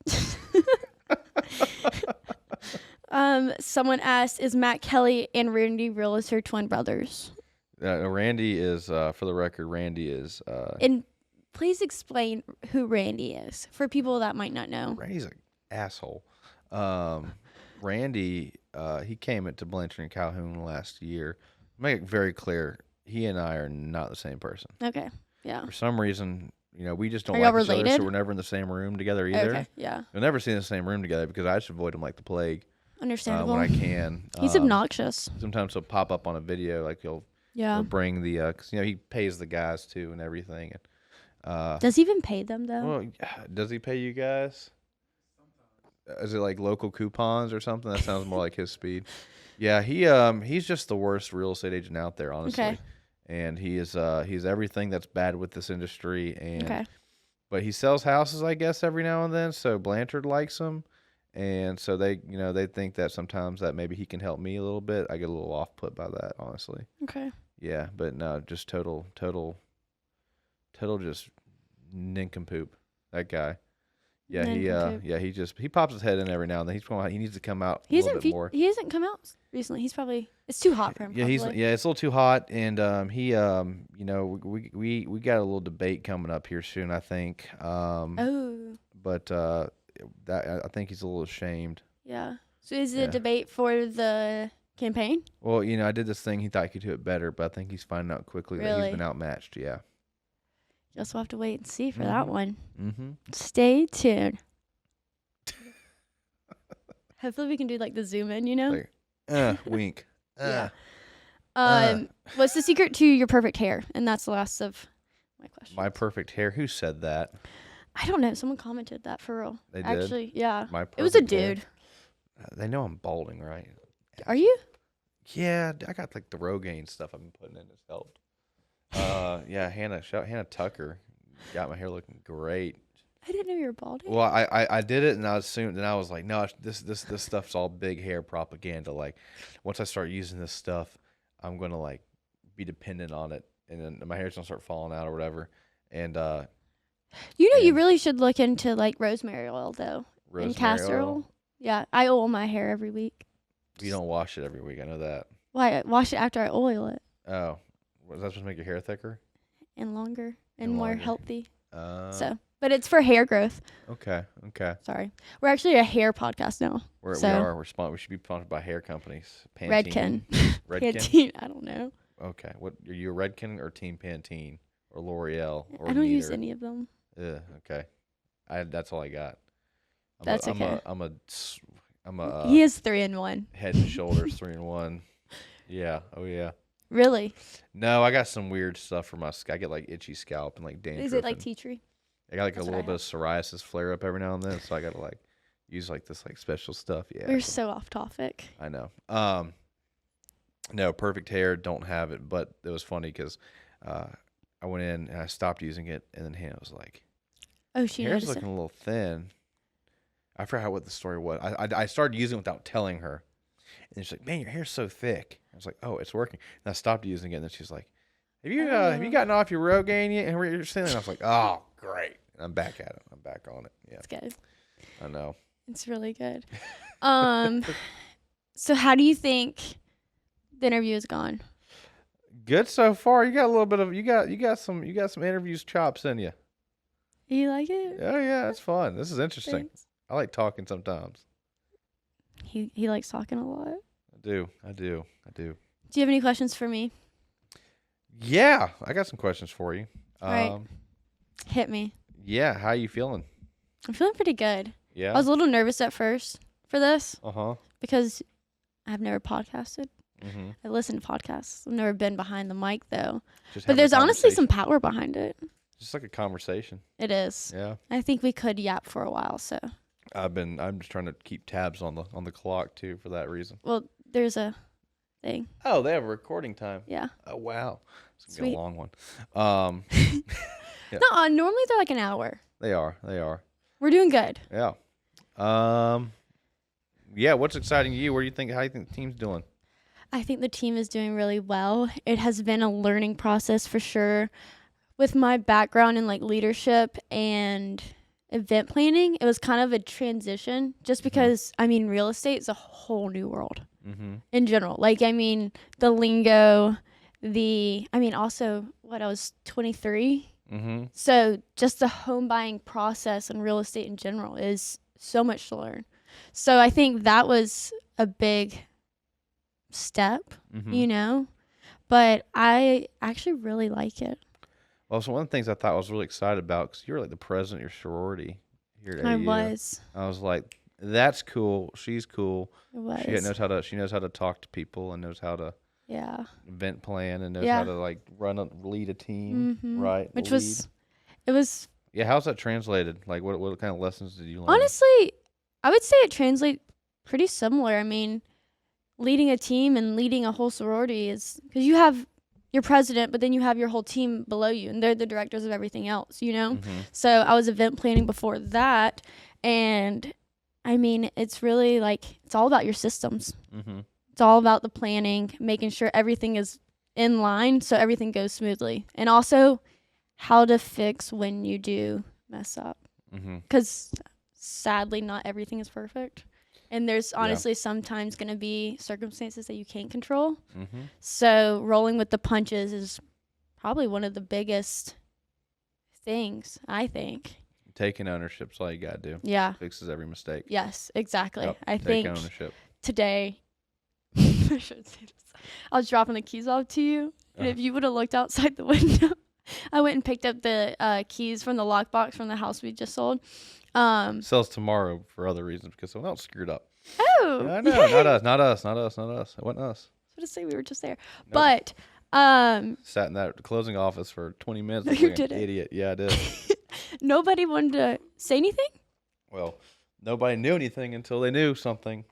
Someone asked, "Is Matt Kelly and Randy Realtor twin brothers?" Randy is, for the record, Randy is. And please explain who Randy is for people that might not know. Randy's an asshole. Randy, he came into Blanchard and Calhoun last year. Make it very clear, he and I are not the same person. Okay. Yeah. For some reason, we just don't Are y'all like each other, related? so we're never in the same room together either. Okay. Yeah. We'll never see in the same room together because I just avoid him like the plague. Understandable. When I can. He's obnoxious. Sometimes he'll pop up on a video, like he'll bring the, because he pays the guys too and everything. And does he even pay them though? well, does he pay you guys? Is it like local coupons or something? That sounds more like his speed. Yeah, he's just the worst real estate agent out there, honestly. Okay. And he's everything that's bad with this industry. And Okay. but he sells houses, I guess, every now and then. So Blanchard likes him, and so they think that sometimes that maybe he can help me a little bit. I get a little off put by that, honestly. Okay. Yeah, but no, just total just nincompoop. That guy. Yeah, he pops his head in every now and then. He needs to come out a little bit more. He hasn't come out recently. It's too hot for him. Yeah, probably. it's a little too hot, and we got a little debate coming up here soon, I think. But I think he's a little ashamed. Yeah. So is it a debate for the campaign? Well, I did this thing. He thought he could do it better, but I think he's finding out quickly that he's been outmatched. Yeah. Guess we'll have to wait and see for that one. Mm-hmm. Stay tuned. Hopefully we can do like the zoom in, Like, wink. Yeah. What's the secret to your perfect hair? And that's the last of my questions. My perfect hair. Who said that? I don't know. Someone commented that for real. They did? Actually, yeah. It was a dude. They know I'm balding, right? Are you? Yeah, I got like the Rogaine stuff I've been putting in. It's helped. Yeah, Hannah Tucker got my hair looking great. I didn't know you were balding. Well, I did it, and I was like, no, this stuff's all big hair propaganda. Like, once I start using this stuff, I'm gonna like be dependent on it, and then my hair's gonna start falling out or whatever. And you really should look into like rosemary oil though, and castor oil. oil. Yeah, I oil my hair every week. You don't wash it every week. I know that. Why? Wash it after I oil it. Oh, was that supposed to make your hair thicker and longer and more healthy? But it's for hair growth. Okay. Sorry, we're actually a hair podcast now. We are. We should be sponsored by hair companies. Redken. Redken. I don't know. Okay. What are you, a Redken or Team Pantene or L'Oreal? Or I don't neither? use any of them. Okay. That's all I got. Okay. I'm a. He is 3-in-1. Head and Shoulders 3-in-1. Yeah. Oh yeah. Really? No, I got some weird stuff for my scalp. I get like itchy scalp and like dandruff. Is it like tea tree? I got like a little bit of psoriasis flare up every now and then, so I got to like use like this like special stuff. Yeah. We're so off topic. I know. No, perfect hair, don't have it, but it was funny because I went in and I stopped using it, and then Hannah was like, "Oh, she hair's noticed looking a little thin." I forgot what the story was. I started using it without telling her, and she's like, "Man, your hair's so thick." I was like, "Oh, it's working." And I stopped using it, and then she's like, Have you gotten off your Rogaine yet?" And we're saying, I was like, "Oh, great!" And I'm back at it. I'm back on it. Yeah, it's good. I know. It's really good. So how do you think the interview has gone? Good so far. You got a little bit of you got some interviews chops in you. You like it? Oh yeah, it's fun. This is interesting. Thanks. I like talking sometimes. He likes talking a lot. I do. Do you have any questions for me? Yeah, I got some questions for you. All right. Hit me. Yeah, how you feeling? I'm feeling pretty good. Yeah. I was a little nervous at first for this. Uh-huh. Because I've never podcasted. Mm-hmm. I listen to podcasts. I've never been behind the mic though. But there's honestly some power behind it. Just like a conversation. It is. Yeah. I think we could yap for a while, so. I'm just trying to keep tabs on the clock too for that reason. Well, there's a thing. Oh, they have a recording time. Yeah. Oh wow. It's gonna be a long one. Yeah. No, normally they're like an hour. They are. We're doing good. Yeah. Yeah, what's exciting to you? How do you think the team's doing? I think the team is doing really well. It has been a learning process for sure. With my background in like leadership and event planning, it was kind of a transition just because, I mean, real estate is a whole new world in general. Like, I mean, the lingo, also, I was 23. So just the home buying process and real estate in general is so much to learn. So I think that was a big step, but I actually really like it. Well, so one of the things I thought I was really excited about, because you're like the president of your sorority here at AU. I was like, that's cool. She's cool. It was. She knows how to talk to people and knows how to event plan and knows how to like lead a team, right? It was. Yeah, how's that translated? Like, what kind of lessons did you learn? Honestly, I would say it translates pretty similar. I mean, leading a team and leading a whole sorority is because you have your president, but then you have your whole team below you, and they're the directors of everything else, So I was event planning before that, and I mean, it's really like, it's all about your systems. It's all about the planning, making sure everything is in line so everything goes smoothly, and also how to fix when you do mess up. Because sadly, not everything is perfect. And there's honestly sometimes going to be circumstances that you can't control. So rolling with the punches is probably one of the biggest things, I think. Taking ownership's all you got to do. Yeah. Fixes every mistake. Yes, exactly. Yep. I think ownership. Today, I shouldn't say this. I was dropping the keys off to you. And if you would have looked outside the window, I went and picked up the keys from the lockbox from the house we just sold. Sells tomorrow for other reasons because someone else screwed up. Oh, yeah, I know. Yeah. Not us. It wasn't us. I was going to say we were just there. Nope. But sat in that closing office for 20 minutes. You like did an it. Idiot. Yeah, I did. Nobody wanted to say anything? Well, nobody knew anything until they knew something.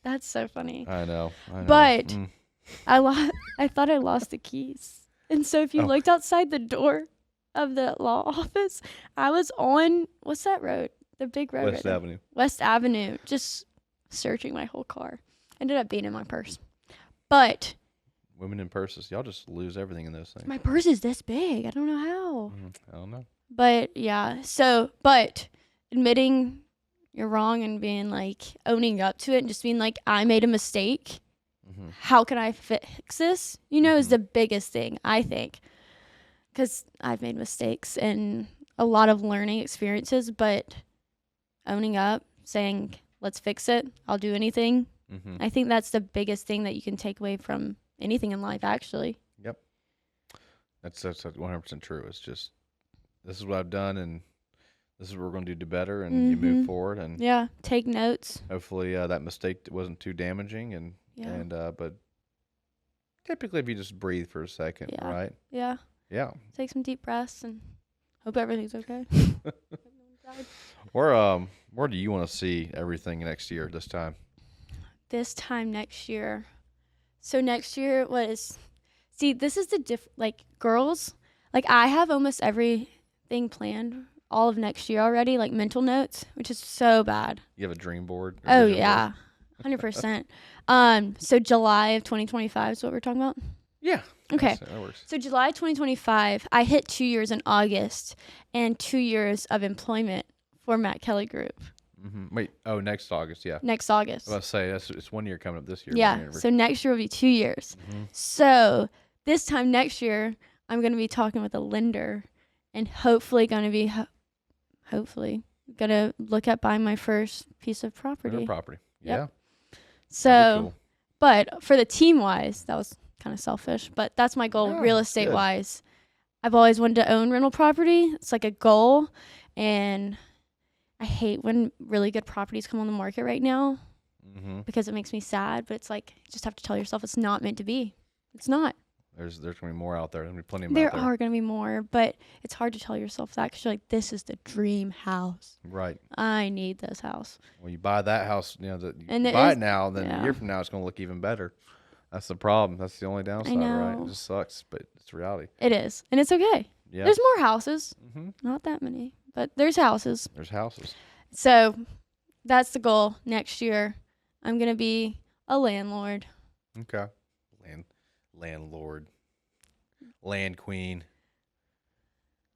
That's so funny. I know. But I thought I lost the keys. And so if you looked outside the door of the law office, I was on, what's that road? The big road. West Avenue. West Avenue, just searching my whole car. Ended up being in my purse. But women in purses, y'all just lose everything in those things. My purse is this big. I don't know how. I don't know. But yeah, but admitting you're wrong and being like owning up to it and just being like, I made a mistake. How can I fix this? Is the biggest thing, I think. Because I've made mistakes and a lot of learning experiences, but owning up, saying, let's fix it. I'll do anything. I think that's the biggest thing that you can take away from anything in life, actually. Yep. That's 100% true. It's just, this is what I've done, and this is what we're going to do better, and you move forward. And take notes. Hopefully that mistake wasn't too damaging, but typically if you just breathe for a second, right? Yeah. Yeah. Take some deep breaths and hope everything's okay. Where do you want to see everything next year this time? This time next year. So next year this is the girls, I have almost everything planned all of next year already, like mental notes, which is so bad. You have a dream board? Oh yeah. 100%. So July of 2025 is what we're talking about? Yeah. Okay. That works. So July 2025, I hit 2 years in August and 2 years of employment for Matt Kell Group. Wait, next August, yeah. Next August. I was about to say, it's 1 year coming up this year. Yeah, so next year will be 2 years. So this time next year, I'm going to be talking with a lender and hopefully going to be, going to look at buying my first piece of property. Yeah. So, cool. But for the team-wise, that was kind of selfish, but that's my goal real estate-wise. I've always wanted to own rental property. It's like a goal, and I hate when really good properties come on the market right now because it makes me sad, but it's like you just have to tell yourself it's not meant to be. It's not. There's going to be more out there. There's going to be plenty of there are going to be more, but it's hard to tell yourself that because you're like, this is the dream house. Right. I need this house. When you buy that house, you buy it now, then a year from now it's going to look even better. That's the problem. That's the only downside, right? It just sucks, but it's reality. It is, and it's okay. Yeah. There's more houses. Not that many, but there's houses. There's houses. So that's the goal next year. I'm going to be a landlord. Okay. Landlord. Land queen.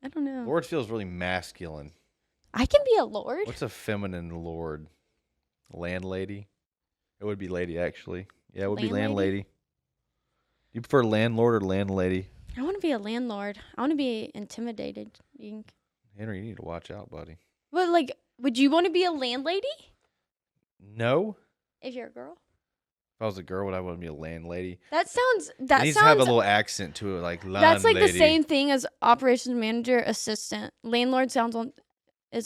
I don't know. Lord feels really masculine. I can be a lord. What's a feminine lord? Landlady? It would be lady, actually. Yeah, it would be landlady. You prefer landlord or landlady? I want to be a landlord. I want to be intimidated. Henry, you need to watch out, buddy. But, like, would you want to be a landlady? No. If you're a girl? If I was a girl, would I want to be a landlady? That sounds... It needs to have a little accent to it, like landlady. That's like the same thing as operations manager, assistant. Landlord is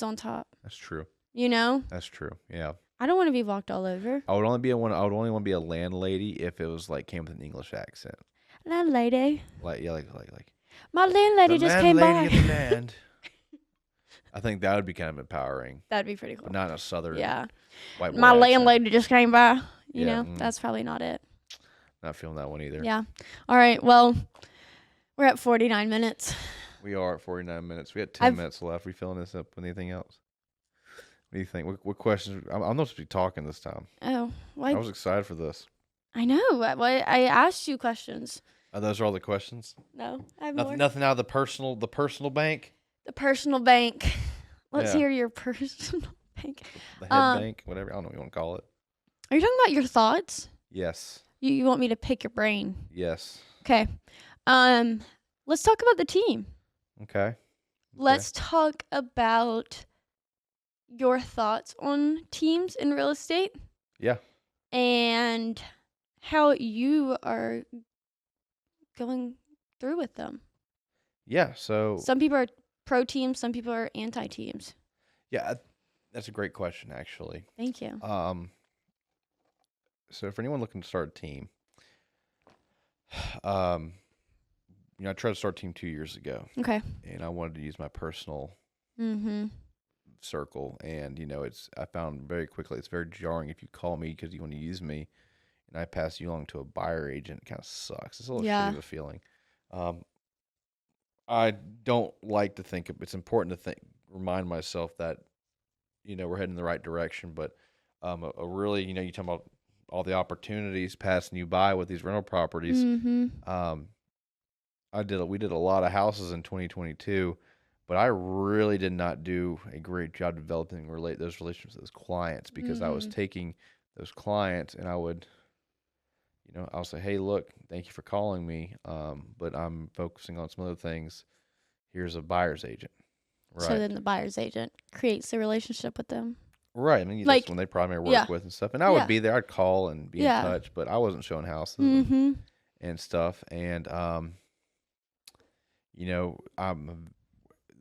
on top. That's true. You know? That's true, yeah. I don't want to be walked all over. I would only want to be a landlady if it was like came with an English accent. Landlady. Like My landlady just came by. Landlady of the land. I think that would be kind of empowering. That'd be pretty cool. But not in a southern. Yeah. White boy My accent. landlady just came by. You Yeah, know, that's probably not it. Not feeling that one either. Yeah. All right. Well, we're at 49 minutes. We are at 49 minutes. We got 10 minutes left. We filling this up with anything else? What do you think? What questions? I'm not supposed to be talking this time. Oh, why? I was excited for this. I know. I asked you questions. Those are all the questions? No, I have Nothing, more. nothing out of the personal bank? The personal bank. Let's Yeah. hear your personal bank. The head bank? Whatever. I don't know what you want to call it. Are you talking about your thoughts? Yes. You want me to pick your brain? Yes. Okay. Let's talk about the team. Okay. Let's talk about your thoughts on teams in real estate. Yeah. And how you are going through with them. Yeah. So. Some people are pro teams, some people are anti teams. Yeah, that's a great question, actually. Thank you. So for anyone looking to start a team, I tried to start a team 2 years ago. Okay. And I wanted to use my personal circle, and I found very quickly it's very jarring if you call me because you want to use me, and I pass you along to a buyer agent. It kind of sucks. It's a little shitty of a feeling. I don't like to think it's important to remind myself that we're heading in the right direction, but a really you talking about all the opportunities passing you by with these rental properties. We did a lot of houses in 2022, but I really did not do a great job developing those relationships with those clients, because I was taking those clients and I would I'll say, hey, look, thank you for calling me, but I'm focusing on some other things. Here's a buyer's agent. Right. So then the buyer's agent creates a relationship with them. Right. I mean, that's when they probably work with and stuff. And I would be there. I'd call and be in touch, but I wasn't showing houses and stuff. And,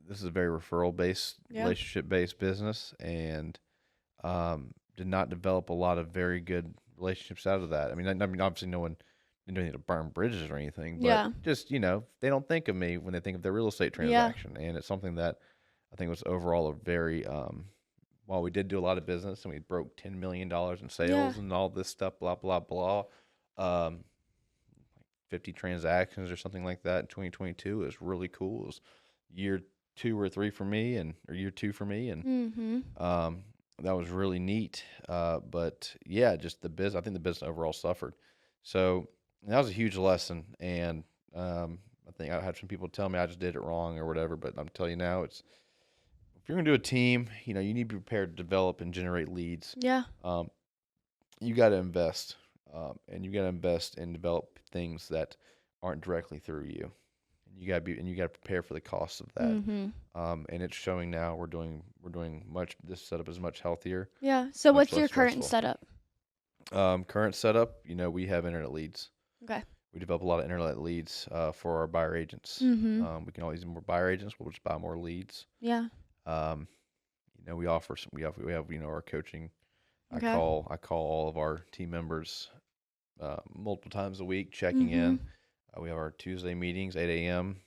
this is a very referral-based, relationship-based business, and did not develop a lot of very good relationships out of that. I mean, obviously no one didn't need to burn bridges or anything, but just, they don't think of me when they think of their real estate transaction. And it's something that I think was overall a very, while we did do a lot of business and we broke $10 million in sales and all this stuff, blah, blah, blah, 50 transactions or something like that in 2022 is really cool. It was year 2 or 3 for me, or year 2 for me. And, that was really neat. But yeah, just the business, I think the business overall suffered. So that was a huge lesson. And, I think I had some people tell me I just did it wrong or whatever, but I'm telling you now, if you're going to do a team, you need to be prepared to develop and generate leads. Yeah. You got to invest, and you got to invest and develop things that aren't directly through you. You got to prepare for the cost of that. And it's showing now. We're doing this setup is much healthier. Yeah. So what's your current setup? Current setup, we have internet leads. Okay. We develop a lot of internet leads for our buyer agents. We can always use more buyer agents. We'll just buy more leads. Yeah. We offer some. We have our coaching. Okay. I call all of our team members multiple times a week, checking in. We have our Tuesday meetings, 8 a.m.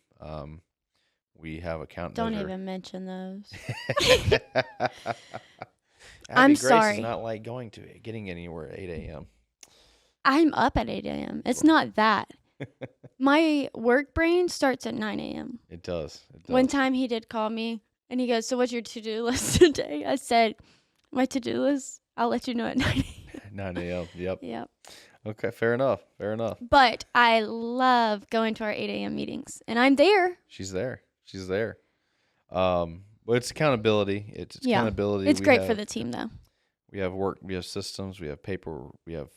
We have account. Don't even mention those. I'm sorry. Grace is not like getting anywhere at 8 a.m. I'm up at 8 a.m. It's not that. My work brain starts at 9 a.m. It does. One time he did call me and he goes, so what's your to-do list today? I said, my to-do list, I'll let you know at 9 a.m. 9 a.m. Yep. Yep. Okay, fair enough. Fair enough. But I love going to our 8 a.m. meetings, and I'm there. She's there. She's there. But it's accountability. It's Yeah. accountability. It's great for the team, though. We have work. We have systems. We have paper. We have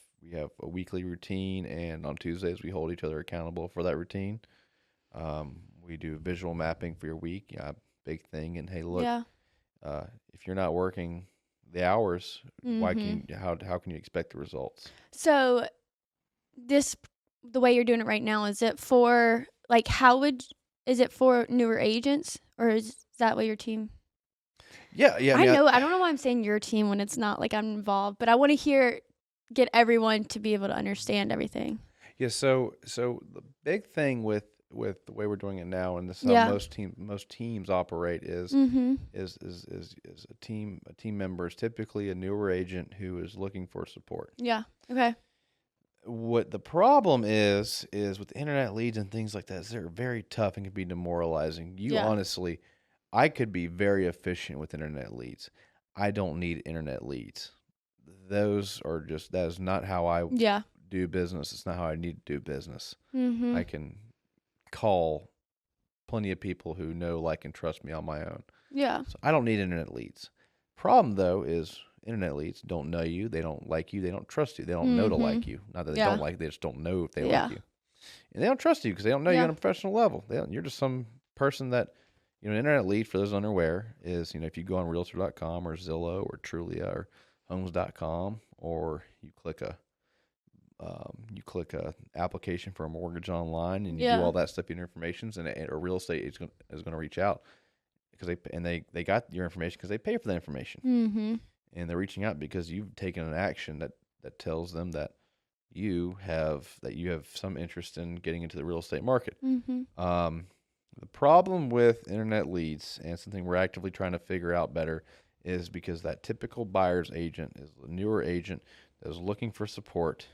a weekly routine, and on Tuesdays we hold each other accountable for that routine. We do visual mapping for your week. Yeah, big thing. And hey, look, Yeah. if you're not working the hours, why Mm-hmm. can you, how can you expect the results? So the way you're doing it right now, is it for, like, is it for newer agents, or is that what your team? Yeah. I know. I don't know why I'm saying your team when it's not like I'm involved, but I want to get everyone to be able to understand everything. Yeah. So the big thing with the way we're doing it now, and this is how Yeah. most teams operate is Mm-hmm. a team member is typically a newer agent who is looking for support. Yeah. Okay. What the problem is with internet leads and things like that, is they're very tough and can be demoralizing. Yeah. Honestly, I could be very efficient with internet leads. I don't need internet leads. That is not how I Yeah. do business. It's not how I need to do business. Mm-hmm. I can call plenty of people who know, like, and trust me on my own. Yeah. So I don't need internet leads. Problem, though, is internet leads don't know you. They don't like you. They don't trust you. They don't know to like you. Not that they don't like you. They just don't know if they like you. And they don't trust you because they don't know you on a professional level. You're just some person that, an internet lead, for those unaware, is, if you go on Realtor.com or Zillow or Trulia or Homes.com, or you click a application for a mortgage online, and you do all that stuff, your information, and a real estate agent is going to reach out because they got your information because they pay for that information. Mm-hmm. And they're reaching out because you've taken an action that tells them that you have some interest in getting into the real estate market. Mm-hmm. The problem with internet leads, and something we're actively trying to figure out better, is because that typical buyer's agent is a newer agent that is looking for support,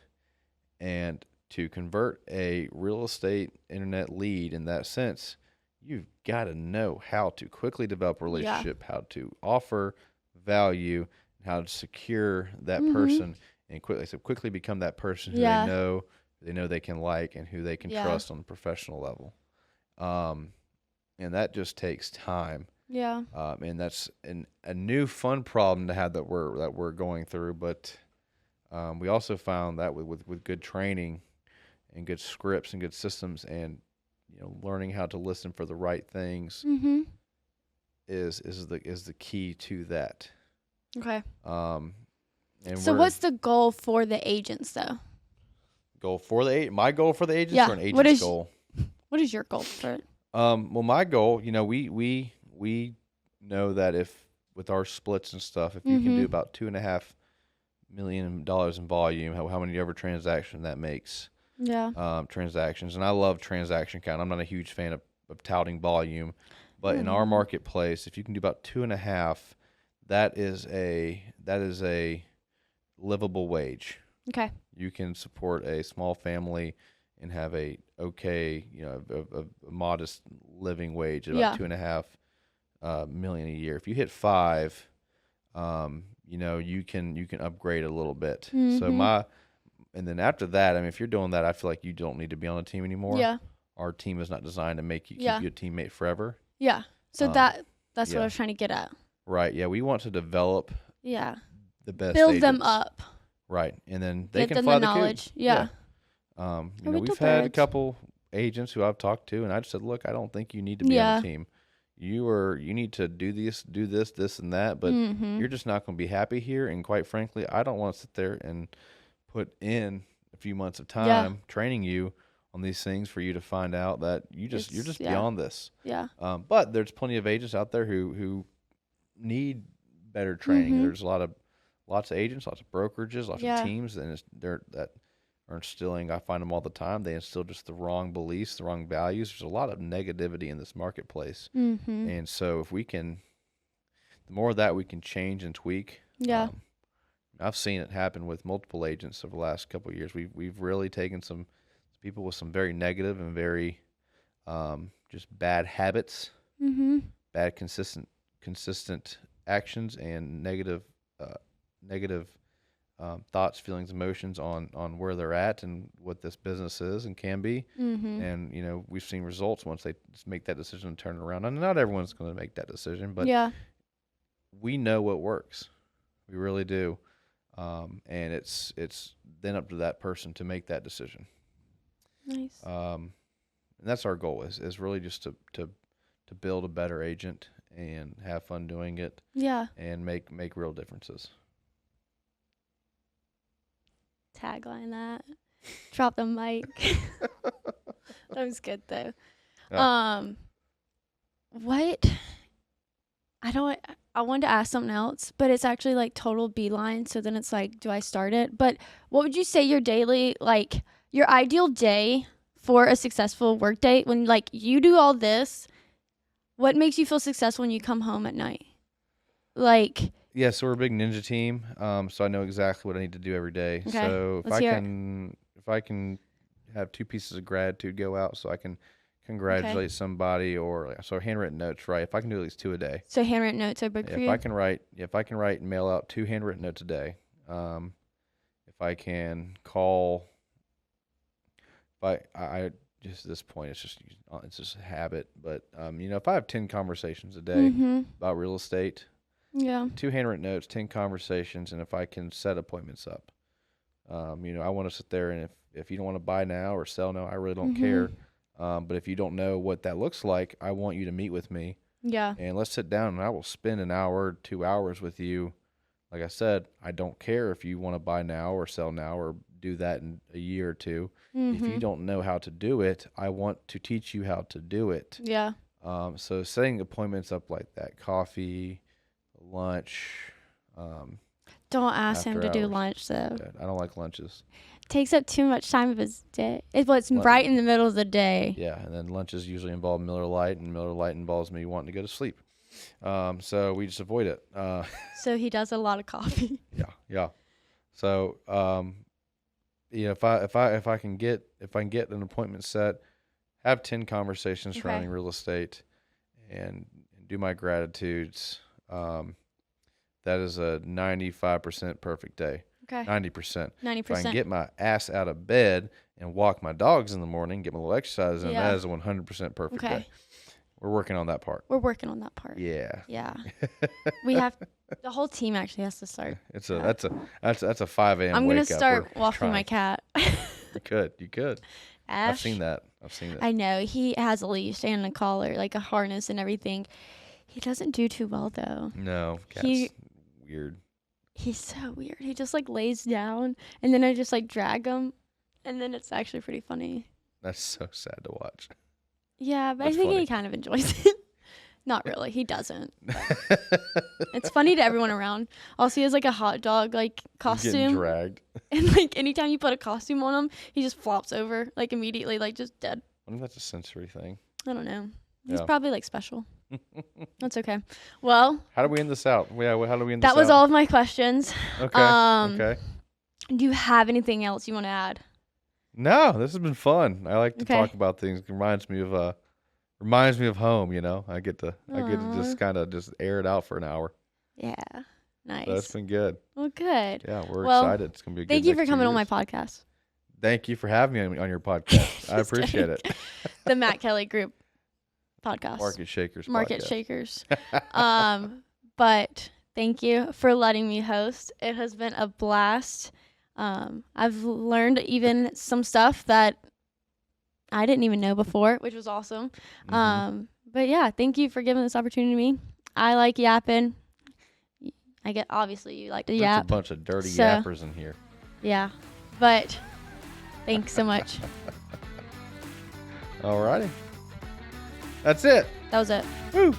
and to convert a real estate internet lead in that sense, you've got to know how to quickly develop a relationship, how to offer value, how to secure that person, and quickly become that person who they know they can like, and who they can trust on a professional level. And that just takes time. Yeah. And that's a new fun problem to have that we're going through. But we also found that with good training and good scripts and good systems, and learning how to listen for the right things is the key to that. Okay. And so what's the goal for the agents, though? My goal for the agents, or an agent's goal? What is your goal for it? Well, my goal, we know that if with our splits and stuff, if you can do about $2.5 million in volume, how many ever transaction that makes. Yeah. Transactions, and I love transaction count. I'm not a huge fan of touting volume, but in our marketplace, if you can do about 2.5, that is a livable wage. Okay. You can support a small family and have a modest living wage at about $2.5 million a year. If you hit 5, you can upgrade a little bit. So and then after that, I mean, if you're doing that, I feel like you don't need to be on a team anymore. Yeah. Our team is not designed to keep you a teammate forever. Yeah. So that's what I was trying to get at. Right. Yeah. We want to develop. Yeah. The best. Build agents. them up. Right, and then they Get can them fly the knowledge. coop. Yeah. We've had a couple agents who I've talked to, and I just said, look, I don't think you need to be on the team. You need to do this, and that, but you're just not going to be happy here. And quite frankly, I don't want to sit there and put in a few months of time training you on these things for you to find out that you're just beyond this. Yeah. But there's plenty of agents out there who need better training. There's lots of agents, lots of brokerages, lots of teams, and that are instilling. I find them all the time. They instill just the wrong beliefs, the wrong values. There's a lot of negativity in this marketplace, and so if we can, the more of that we can change and tweak. Yeah, I've seen it happen with multiple agents over the last couple of years. We've really taken some people with some very negative and very just bad habits, bad consistent actions, and negative thoughts, feelings, emotions on where they're at and what this business is and can be. Mm-hmm. And, you know, we've seen results once they just make that decision and turn it around. And not everyone's going to make that decision, but Yeah. we know what works. We really do. And it's then up to that person to make that decision. Nice. And that's our goal is really just to build a better agent and have fun doing it. Yeah. And make real differences. Tagline that. Drop the mic. That was good though. Yeah. What? I wanted to ask something else, but it's actually like total beeline. So then it's like, do I start it? But what would you say your daily, like your ideal day for a successful work day when like you do all this? What makes you feel successful when you come home at night? Like, yeah, so we're a big ninja team. So I know exactly what I need to do every day. Okay, So let's hear it. if I can have 2 pieces of gratitude go out, so I can congratulate somebody, or so handwritten notes, right? If I can do at least 2 a day. So handwritten notes are big for you? If I can write and mail out 2 handwritten notes a day. If I can call, I just at this point it's just a habit. But you know, if I have 10 conversations a day about real estate, yeah, 2 handwritten notes, 10 conversations, and if I can set appointments up, you know, I want to sit there, and if you don't want to buy now or sell now, I really don't care. But if you don't know what that looks like, I want you to meet with me. Yeah. And let's sit down, and I will spend an hour, 2 hours with you. Like I said, I don't care if you want to buy now or sell now or do that in a year or 2. If you don't know how to do it, I want to teach you how to do it. Yeah. So setting appointments up like that, coffee, lunch. Don't ask him to do hours. lunch though. I don't like lunches. Takes up too much time of his day. It's right in the middle of the day. Yeah, and then lunches usually involve Miller Lite, and Miller Lite involves me wanting to go to sleep. So we just avoid it. So he does a lot of coffee. Yeah. So you know, if I can get an appointment set, have 10 conversations surrounding real estate, and do my gratitudes, that is a 95% perfect day. Okay. 90%. 90%. If I can get my ass out of bed and walk my dogs in the morning, get my little exercise in, that is a 100% perfect day. We're working on that part. We're working on that part. Yeah. Yeah. We have the whole team actually has to start. That's a 5 a.m. I'm wake gonna up. start We're walking trying. my cat. You could. Ash, I've seen that. I know he has a leash and a collar, like a harness and everything. He doesn't do too well though. No, cat's weird. He's so weird. He just like lays down, and then I just like drag him, and then it's actually pretty funny. That's so sad to watch. Yeah, but That's I think funny. he kind of enjoys it. Not really. He doesn't. It's funny to everyone around. Also, he has like a hot dog like He's costume, getting dragged. and like anytime you put a costume on him, he just flops over like immediately, like just dead. I wonder if that's a sensory thing. I don't know. He's Yeah. probably like special. That's okay. Well, How do we end this out? Yeah, how do we end this out? that was all of my questions. Okay. Okay. Do you have anything else you want to add? No, this has been fun. I like to Okay. talk about things. It reminds me of home, you know. I get to just kind of just air it out for an hour. Yeah. Nice. So that's been good. Well, good. Yeah, we're Well, excited. It's going to be a good Thank you next for 2 coming on my years. podcast. Thank you for having me on your podcast. I Just appreciate kidding. it. The Matt Kelly Group podcast. Market Shakers Market podcast. Shakers. But thank you for letting me host. It has been a blast. I've learned even some stuff that I didn't even know before, which was awesome. Mhm. But yeah, thank you for giving this opportunity to me. I like yapping. Obviously you like to There's yap. a bunch of dirty So- yappers in here. Yeah. But thanks so much. All righty. That's it. That was it. Woo.